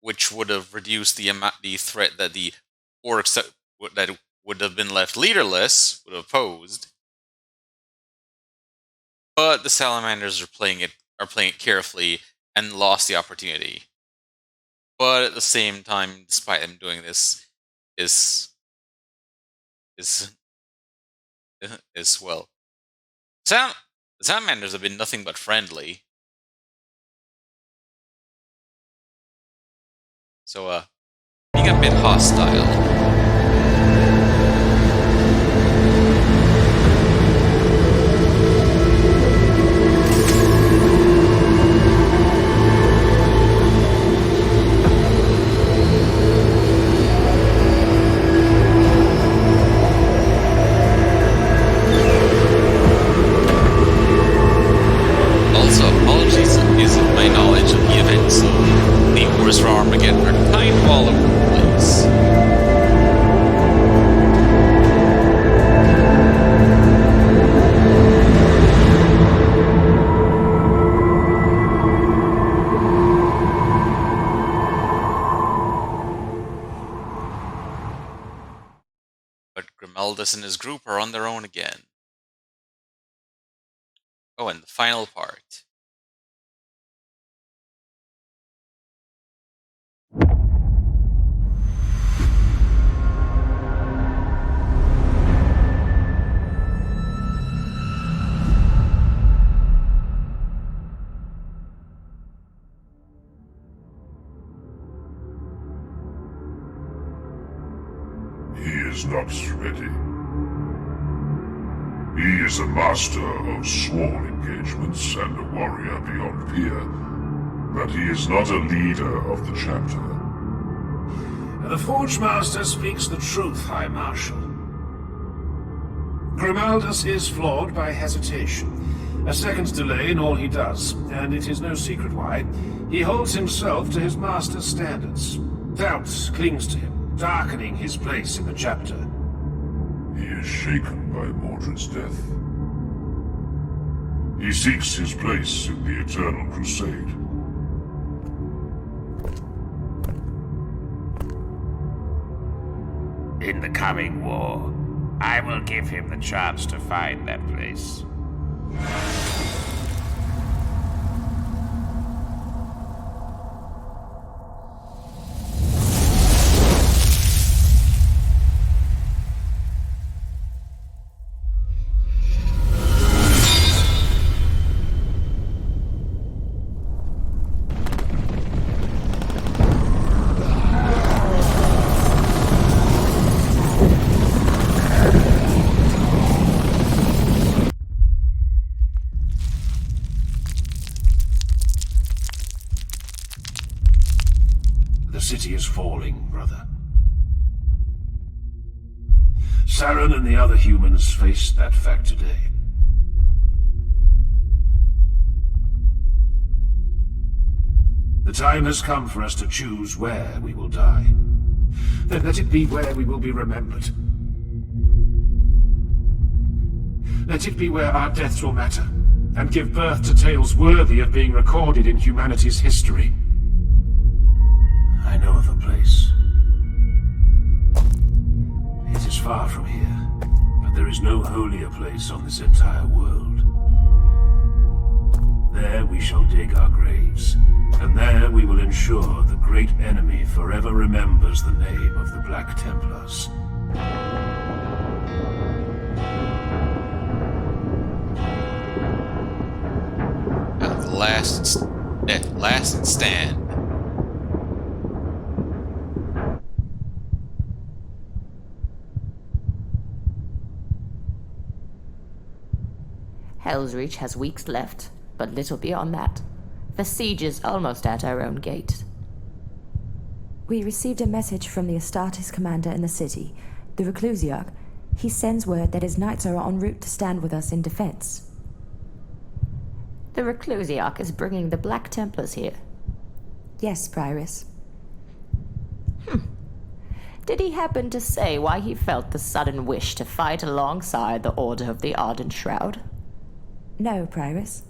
which would have reduced the threat that the orcs that would have been left leaderless would have posed. But the salamanders are playing it carefully and lost the opportunity. But at the same time, despite them doing this, is well. The salamanders have been nothing but friendly. So being a bit hostile. troopers from Armageddon are kind of all over the place. But Grimaldus and his group are on their own again. Oh, and the final part. He is not ready. He is a master of small engagements and a warrior beyond peer, but he is not a leader of the chapter. The Forge Master speaks the truth, High Marshal. Grimaldus is flawed by hesitation. A second's delay in all he does, and it is no secret why. He holds himself to his master's standards. Doubt clings to him, darkening his place in the chapter. He is shaken by Mordred's death. He seeks his place in the Eternal Crusade. In the coming war, I will give him the chance to find that place. The city is falling, brother. Saren and the other humans face that fact today. The time has come for us to choose where we will die. Then let it be where we will be remembered. Let it be where our deaths will matter, and give birth to tales worthy of being recorded in humanity's history. I know of a place. It is far from here, but there is no holier place on this entire world. There we shall dig our graves, and there we will ensure the great enemy forever remembers the name of the Black Templars. Last stand. Helsreach has weeks left, but little beyond that. The siege is almost at our own gate. We received a message from the Astartes commander in the city, the Helsreach. He sends word that his knights are en route to stand with us in defense. The Helsreach is bringing the Black Templars here. Yes, Prioress. Did he happen to say why he felt the sudden wish to fight alongside the Order of the Ardent Shroud? No, Prioress.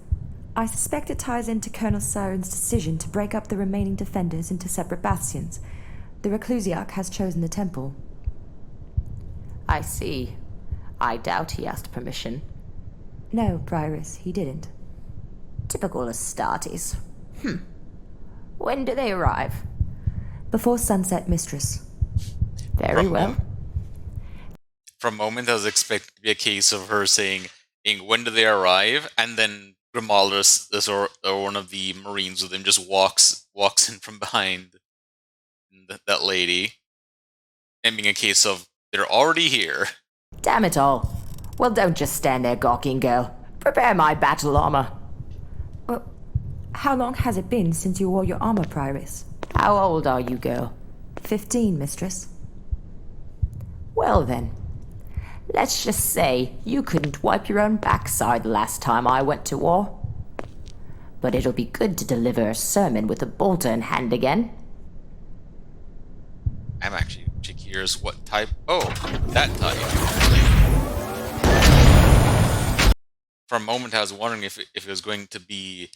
I suspect it ties into Colonel Siren's decision to break up the remaining defenders into separate bastions. The Helsreach has chosen the temple. I see. I doubt he asked permission. No, Prioress, he didn't. Typical Astartes. When do they arrive? Before sunset, Mistress. Very well. For a moment, I was expecting to be a case of her saying, when do they arrive? And then Grimaldus, or one of the Marines with him, just walks in from behind that lady. And being a case of, they're already here. Damn it all. Well, don't just stand there gawking, girl. Prepare my battle armor. Well, how long has it been since you wore your armor, Prioress? How old are you, girl? 15, Mistress. Well then, let's just say you couldn't wipe your own backside the last time I went to war. But it'll be good to deliver a sermon with a bolter in hand again. Here's what type. Oh, that type. For a moment, I was wondering if it was going to be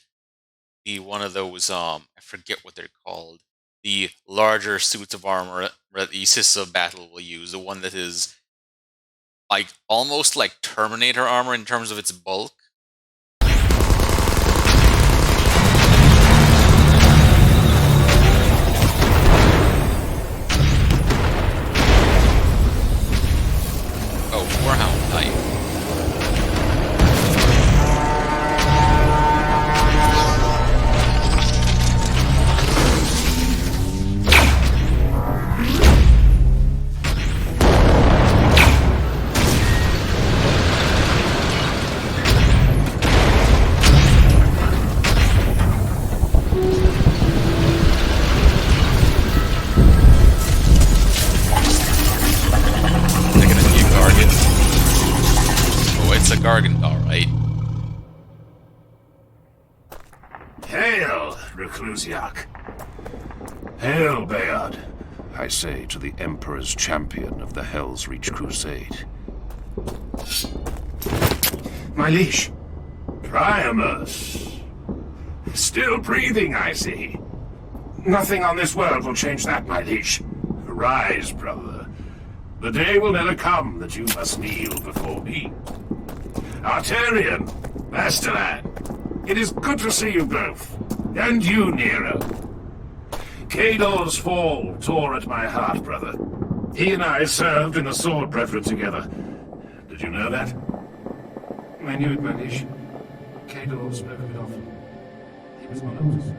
one of those, I forget what they're called. The larger suits of armor that the Sissa of Battle will use. The one that is like almost like Terminator armor in terms of its bulk. Oh, Warhound type. It's a Gargant, alright. Hail, Reclusiac. Hail, Bayard, I say to the Emperor's champion of the Helsreach Crusade. My liege. Priamus. Still breathing, I see. Nothing on this world will change that, my liege. Rise, brother. The day will never come that you must kneel before me. Arterian, Masterland, it is good to see you both. And you, Nero. Cador's fall tore at my heart, brother. He and I served in the sword brethren together. Did you know that? I knew it, my liege. Cador spoke of it often. He was one of us.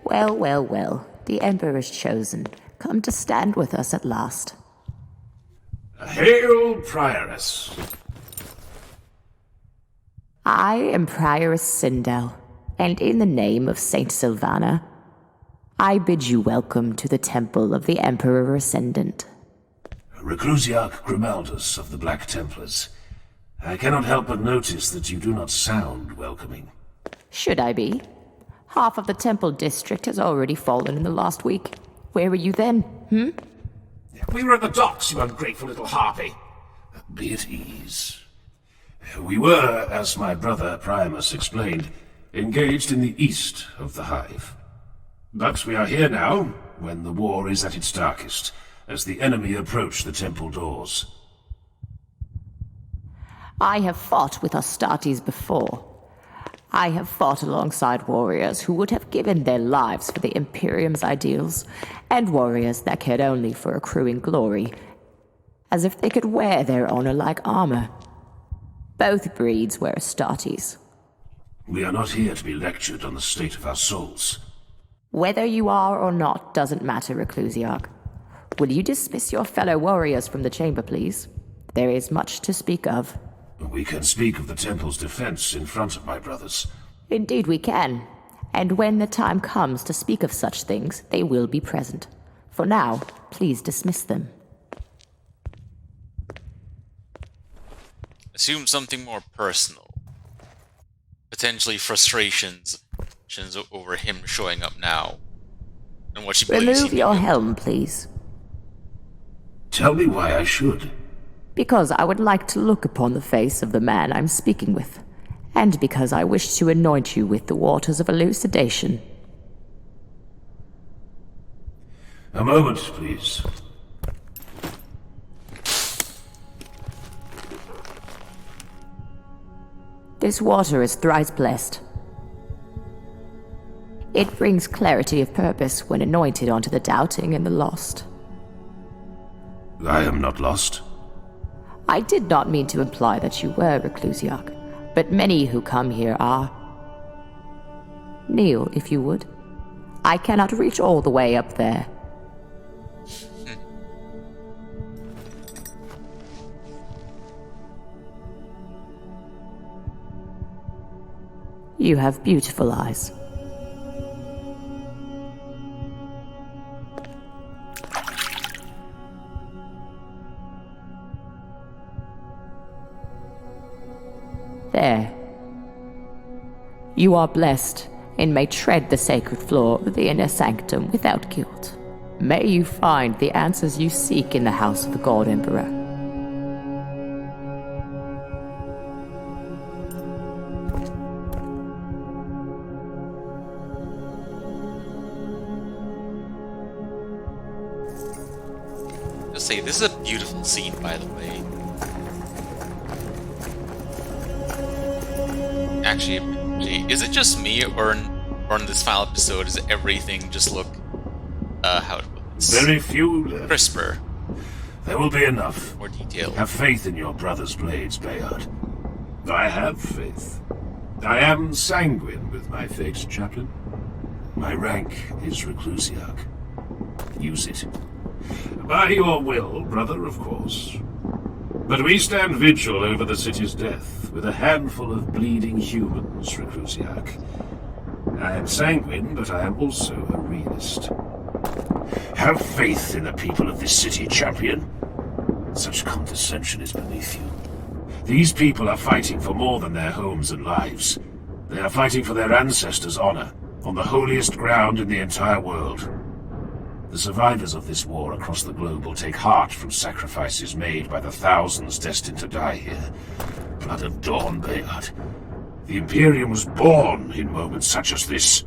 Well, well, well. The Emperor's chosen. Come to stand with us at last. Hail, Prioress. I am Prioress Sindel, and in the name of Saint Sylvana, I bid you welcome to the Temple of the Emperor Ascendant. Reclusiac Grimaldus of the Black Templars. I cannot help but notice that you do not sound welcoming. Should I be? Half of the Temple District has already fallen in the last week. Where were you then, We were at the docks, you ungrateful little harpy. Be at ease. We were, as my brother Priamus explained, engaged in the east of the Hive. But we are here now, when the war is at its darkest, as the enemy approach the temple doors. I have fought with Astartes before. I have fought alongside warriors who would have given their lives for the Imperium's ideals, and warriors that cared only for accruing glory, as if they could wear their honor like armor. Both breeds were Astartes. We are not here to be lectured on the state of our souls. Whether you are or not doesn't matter, Reclusiac. Will you dismiss your fellow warriors from the chamber, please? There is much to speak of. We can speak of the temple's defense in front of my brothers. Indeed we can. And when the time comes to speak of such things, they will be present. For now, please dismiss them. Assume something more personal. Potentially frustrations over him showing up now. And what she believes Remove your helm, please. Tell me why I should. Because I would like to look upon the face of the man I'm speaking with, and because I wish to anoint you with the waters of elucidation. A moment, please. This water is thrice blessed. It brings clarity of purpose when anointed onto the doubting and the lost. I am not lost. I did not mean to imply that you were, Reclusiac, but many who come here are. Kneel, if you would. I cannot reach all the way up there. You have beautiful eyes. There. You are blessed, and may tread the sacred floor of the inner sanctum without guilt. May you find the answers you seek in the house of the God Emperor. Just say, this is a beautiful scene, by the way. Actually, is it just me, or in this final episode, does everything just look, how it looks? Very few left. Crisper. There will be enough. More detailed. Have faith in your brother's blades, Bayard. I have faith. I am sanguine with my fate, Chaplain. My rank is Reclusiarch. Use it. By your will, brother, of course. But we stand vigil over the city's death, with a handful of bleeding humans, Reclusiarch. I am sanguine, but I am also a realist. Have faith in the people of this city, champion. Such condescension is beneath you. These people are fighting for more than their homes and lives. They are fighting for their ancestors' honor, on the holiest ground in the entire world. The survivors of this war across the globe will take heart from sacrifices made by the thousands destined to die here. Blood of Dawn, Bayard. The Imperium was born in moments such as this.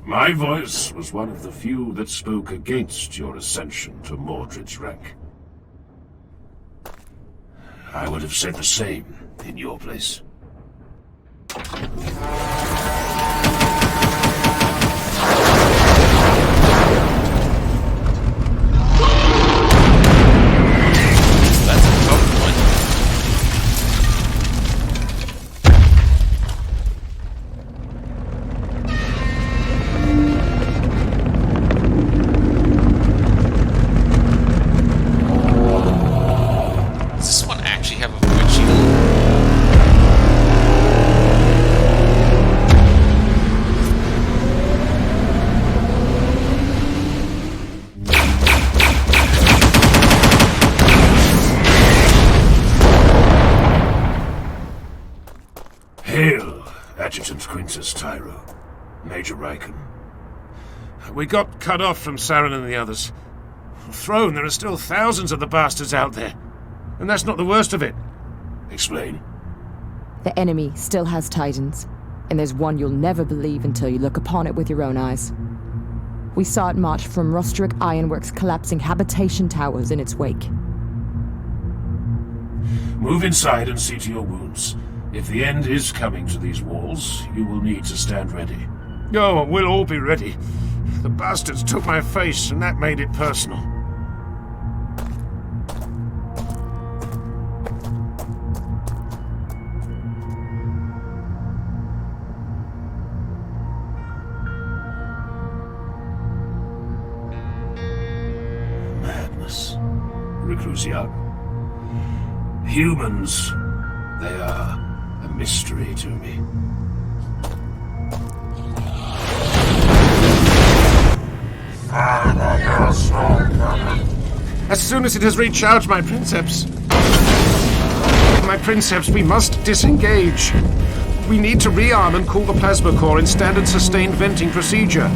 My voice was one of the few that spoke against your ascension to Mordred's rank. I would have said the same in your place. That's a tough one. Does this one actually have a void shield? Hail, Adjutant Quintus Tyro. Major Riken. We got cut off from Saren and the others. Throne, there are still thousands of the bastards out there. And that's not the worst of it. Explain. The enemy still has Titans, and there's one you'll never believe until you look upon it with your own eyes. We saw it march from Rostrick Ironworks, collapsing habitation towers in its wake. Move inside and see to your wounds. If the end is coming to these walls, you will need to stand ready. Oh, we'll all be ready. The bastards took my face, and that made it personal. Madness. Reclusiarch. Humans, they are a mystery to me. As soon as it has recharged my princeps. We must disengage. We need to rearm and cool the plasma core in standard sustained venting procedure.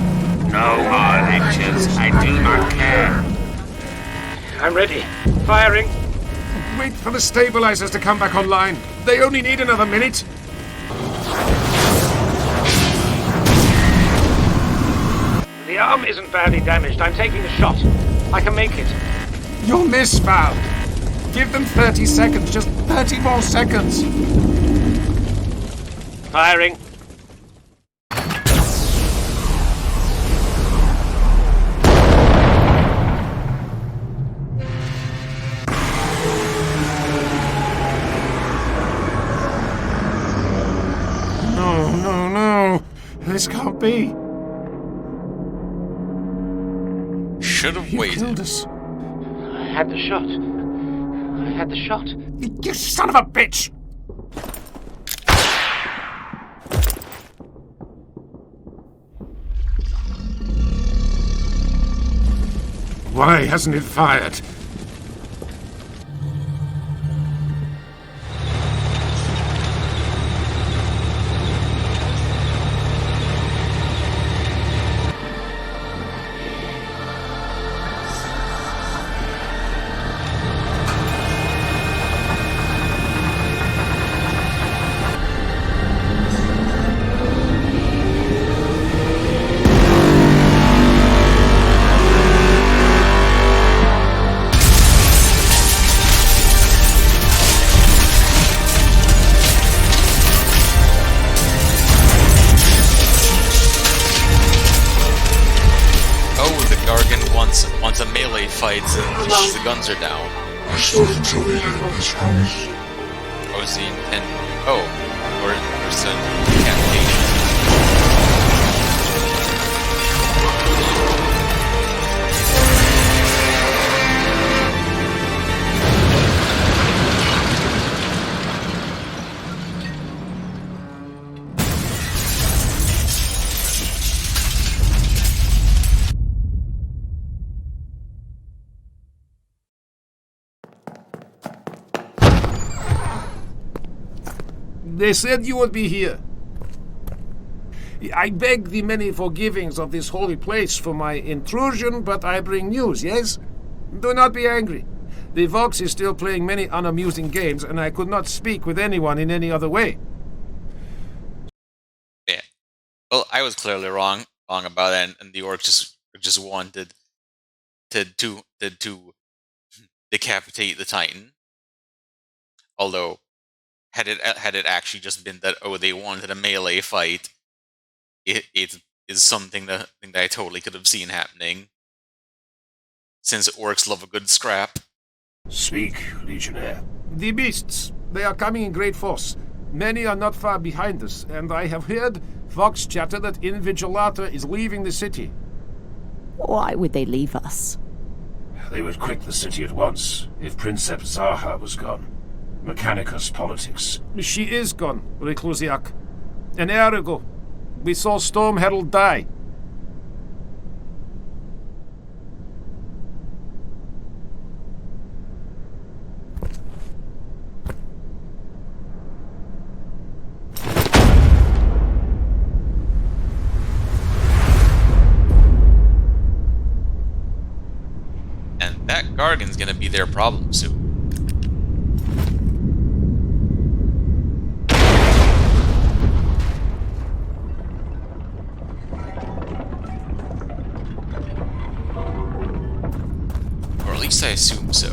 No more lectures. I do not care. I'm ready. Firing. Wait for the stabilizers to come back online. They only need another minute. The arm isn't badly damaged. I'm taking the shot. I can make it. You'll miss, Val. Give them 30 seconds. Just 30 more seconds. Firing. No. This can't be. Should have You waited. killed us. I had the shot. You son of a bitch! Why hasn't it fired? Gargan wants a melee fight since the guns are down. I still until the end of this promise. What was the intent? Oh, or some decapitation. They said you would be here. I beg the many forgivings of this holy place for my intrusion, but I bring news, yes? Do not be angry. The Vox is still playing many unamusing games, and I could not speak with anyone in any other way. Yeah. Well, I was clearly wrong about that, and the orc just wanted to decapitate the Titan. Although, had it actually just been that they wanted a melee fight, it is something that I totally could have seen happening. Since orcs love a good scrap. Speak, Legionnaire. The beasts, they are coming in great force. Many are not far behind us, and I have heard Vox chatter that Invigilata is leaving the city. Why would they leave us? They would quit the city at once if Princeps Zaha was gone. Mechanicus politics. She is gone, Reclusiac. An hour ago, we saw Storm Herald die. And that Gargan's gonna be their problem soon. I assume so.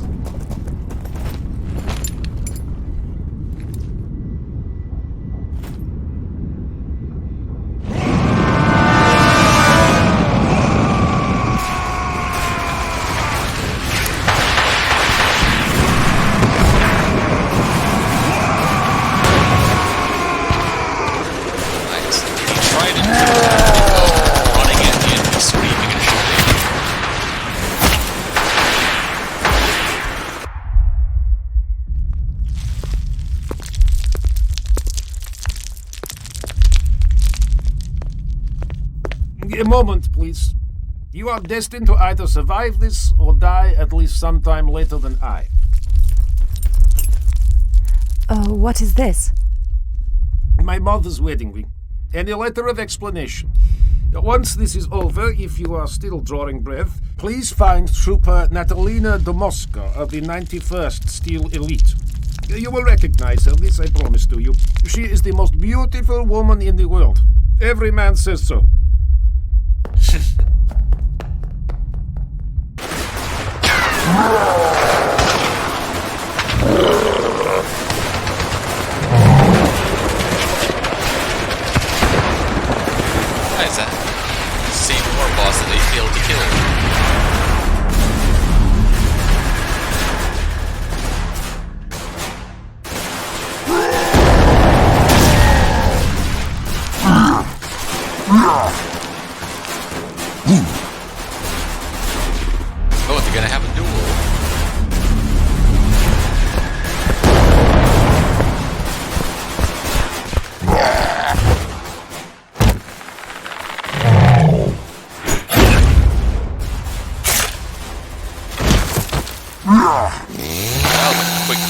Nice. He tried it. Running at the enemy, screaming and shooting. A moment, please. You are destined to either survive this or die at least sometime later than I. Oh, what is this? My mother's wedding ring, and a letter of explanation. Once this is over, if you are still drawing breath, please find Trooper Natalina Domoska of the 91st Steel Elite. You will recognize her, this I promise to you. She is the most beautiful woman in the world. Every man says so. Is that the same war boss that they failed to kill? Oh, they're gonna have a duel. That was quick.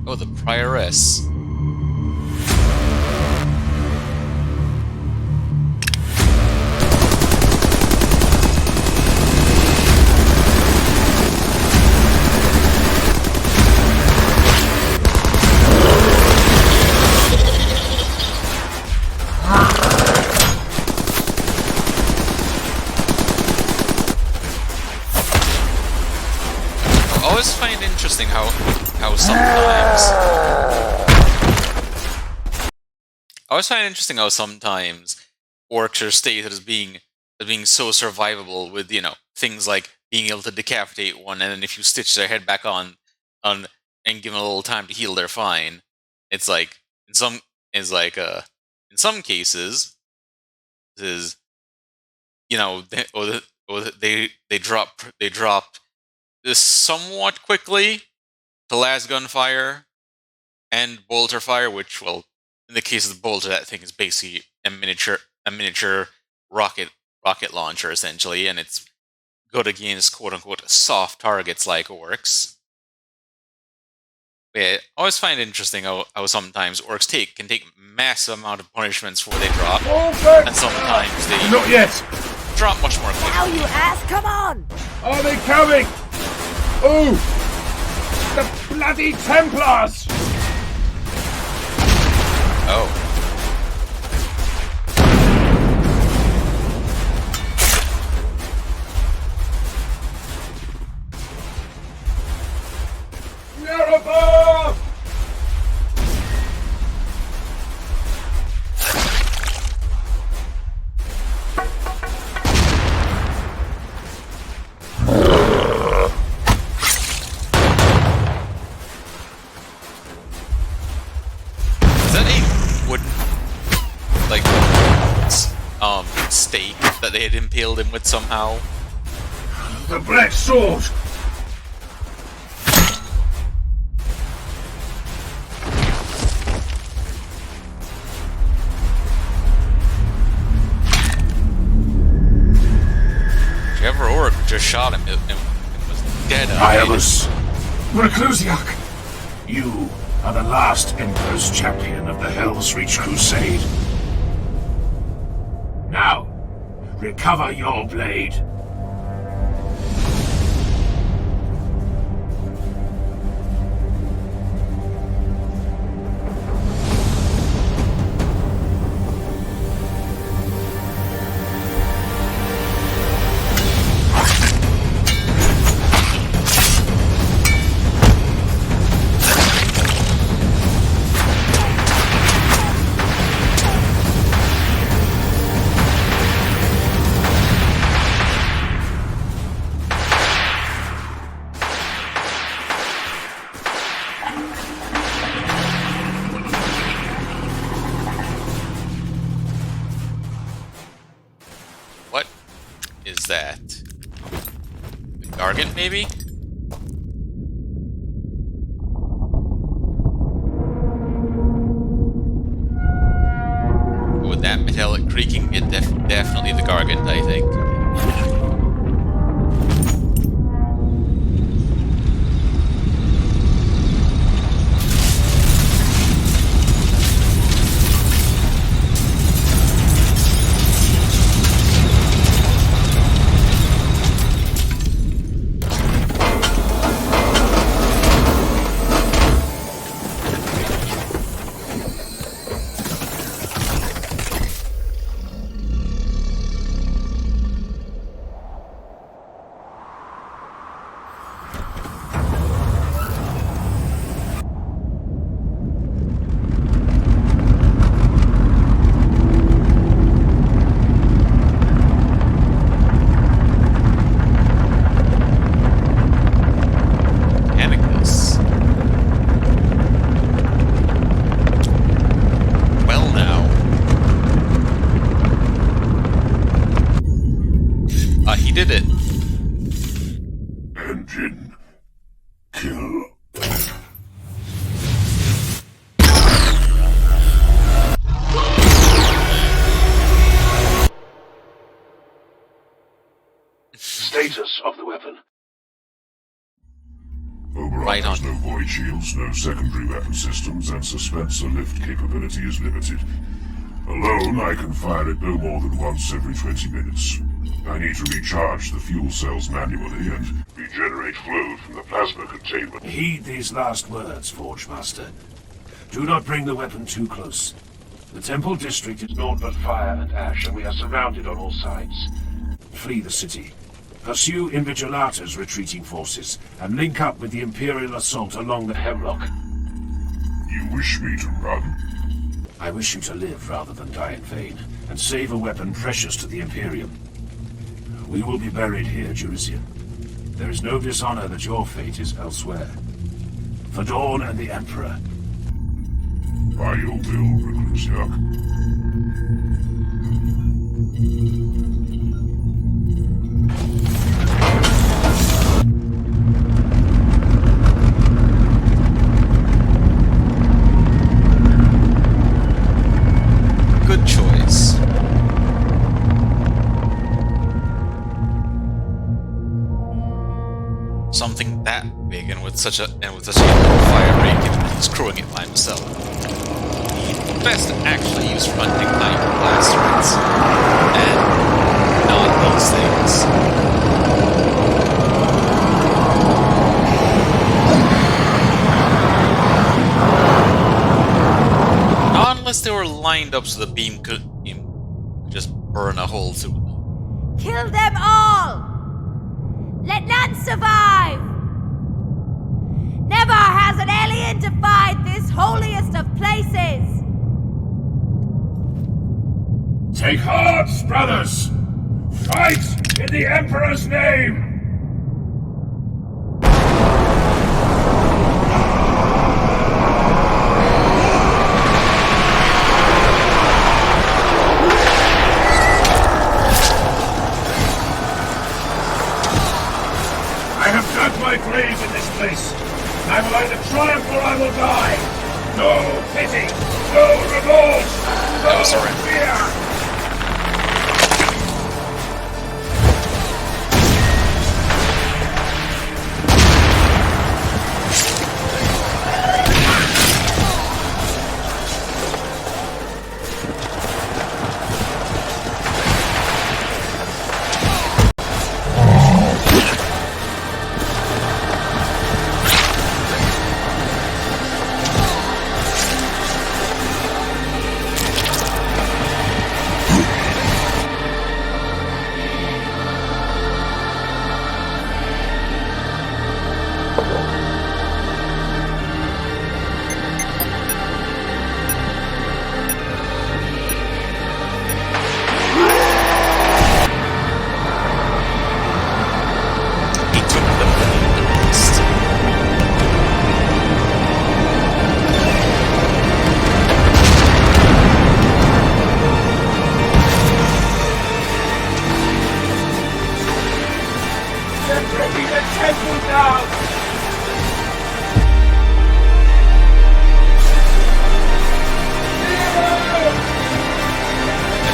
Oh, the Prioress. always find interesting how sometimes orcs are stated as being so survivable with, you know, things like being able to decapitate one, and then if you stitch their head back on and give them a little time to heal, they're fine. It's like in some cases, is, you know, they drop this somewhat quickly to last gunfire and bolter fire, which, well, in the case of the bolter, that thing is basically a miniature rocket launcher essentially, and it's good against quote unquote soft targets like orcs. Yeah, I always find it interesting how sometimes orcs can take massive amount of punishments before they drop, and sometimes they not yet drop much more quickly. Now, you ass! Come on! Are they coming? Oh! The bloody Templars! Oh. Nearabove! Is that a wooden, like, stake that they had impaled him with somehow? The Black Sword! Whichever orc just shot him, it was dead. Hyalus, Reclusiac, you are the last Emperor's champion of the Helsreach Crusade. Now, recover your blade. What is that? A Gargant, maybe? With that metallic creaking, it definitely the Gargant, I think. He did it. Engine. Kill. Status of the weapon. Oberon Right has on. no void shields, no secondary weapon systems, and suspensor lift capability is limited. Alone, I can fire it no more than once every 20 minutes. I need to recharge the fuel cells manually and regenerate flow from the plasma containment. Heed these last words, Forge Master. Do not bring the weapon too close. The Temple District is naught but fire and ash, and we are surrounded on all sides. Flee the city. Pursue Invigilata's retreating forces and link up with the Imperial assault along the Hemlock. You wish me to run? I wish you to live rather than die in vain, and save a weapon precious to the Imperium. We will be buried here, Jurisian. There is no dishonor that your fate is elsewhere. For Dawn and the Emperor. By your will, Reclusiac. Good choice. Something that big and with such a low fire rate, given that he's crewing it by himself. The best to actually use for hunting night blast rates. And not these things. Not unless they were lined up so the beam could just burn a hole through them. Kill them all! Let none survive! Never has an alien defied this holiest of places! Take heart, brothers! Fight in the Emperor's name! I have dug my grave in this place. I will either triumph or I will die. No pity, no remorse, no fear.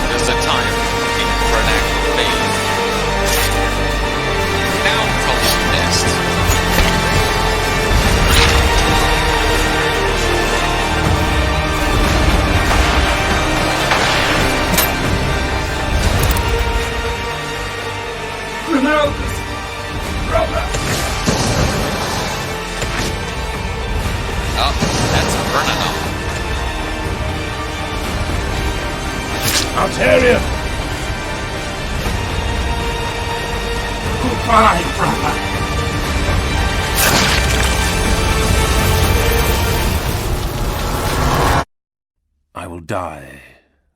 There's a time for an act of faith. Now comes next. Ronaldus! Brother! Oh, that's burning up. Altarian! Goodbye, brother! I will die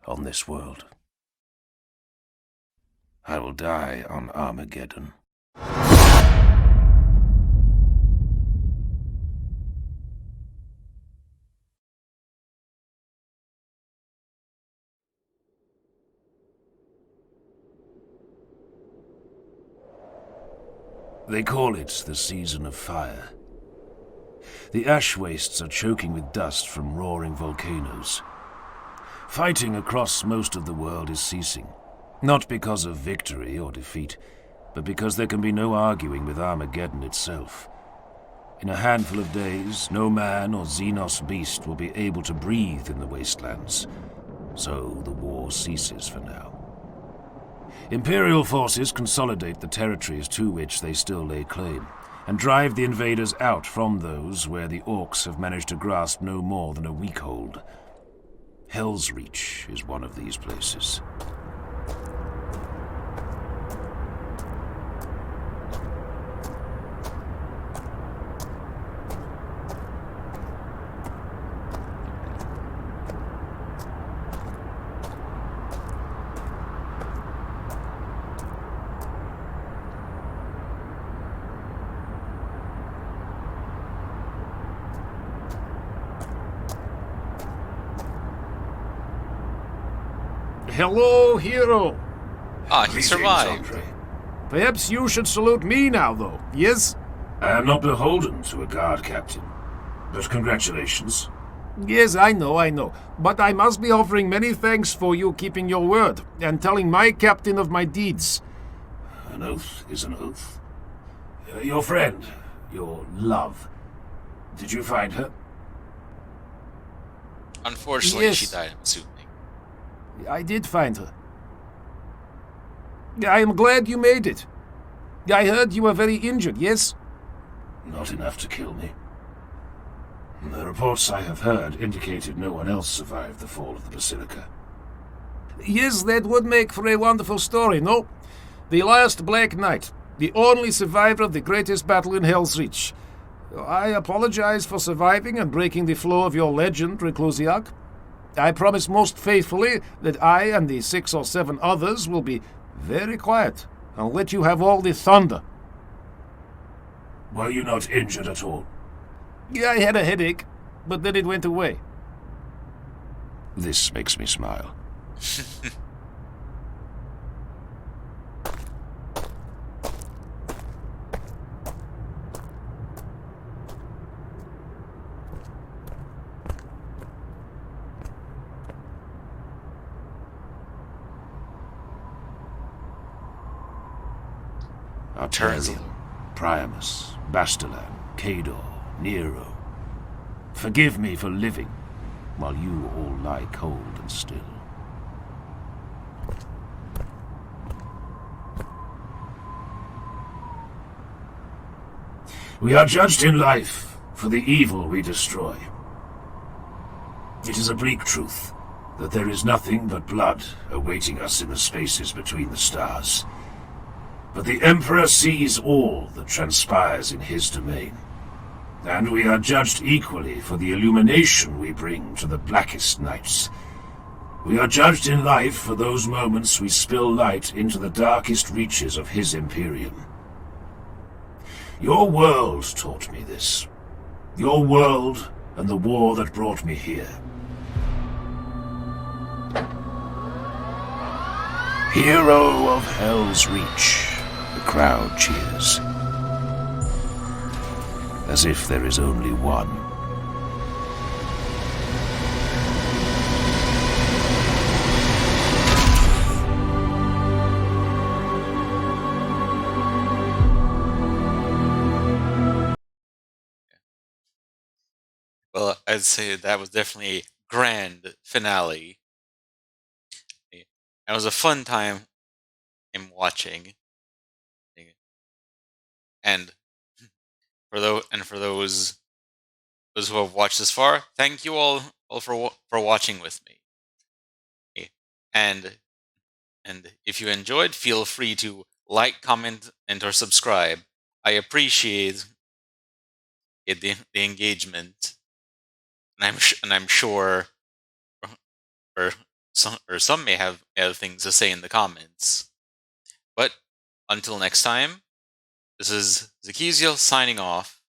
on this world. I will die on Armageddon. They call it the season of fire. The ash wastes are choking with dust from roaring volcanoes. Fighting across most of the world is ceasing, not because of victory or defeat, but because there can be no arguing with Armageddon itself. In a handful of days, no man or Xenos beast will be able to breathe in the wastelands, so the war ceases for now. Imperial forces consolidate the territories to which they still lay claim, and drive the invaders out from those where the Orcs have managed to grasp no more than a weak hold. Helsreach is one of these places. Hello, hero. Ah, he Greetings, survived. Andre. Perhaps you should salute me now, though, yes? I am not beholden to a guard captain, but congratulations. Yes, I know. But I must be offering many thanks for you keeping your word and telling my captain of my deeds. An oath is an oath. Your friend, your love, did you find her? Unfortunately, Yes. she died, I'm assuming. I did find her. I am glad you made it. I heard you were very injured, yes? Not enough to kill me. The reports I have heard indicated no one else survived the fall of the Basilica. Yes, that would make for a wonderful story, no? The last Black Knight, the only survivor of the greatest battle in Helsreach. I apologize for surviving and breaking the flow of your legend, Reclusiac. I promise most faithfully that I and the 6 or 7 others will be very quiet and let you have all the thunder. Were you not injured at all? I had a headache, but then it went away. This makes me smile. Arterial, Priamus, Bastelan, Cador, Nero. Forgive me for living, while you all lie cold and still. We are judged in life for the evil we destroy. It is a bleak truth that there is nothing but blood awaiting us in the spaces between the stars. But the Emperor sees all that transpires in his domain, and we are judged equally for the illumination we bring to the blackest nights. We are judged in life for those moments we spill light into the darkest reaches of his Imperium. Your world taught me this. Your world and the war that brought me here. Hero of Helsreach. The crowd cheers. As if there is only one. Well, I'd say that was definitely a grand finale. It was a fun time in watching. And for those who have watched this far, thank you all for watching with me. And if you enjoyed, feel free to like, comment, and or subscribe. I appreciate the engagement, and I'm sure, some may have things to say in the comments. But until next time, this is Zakiziel signing off.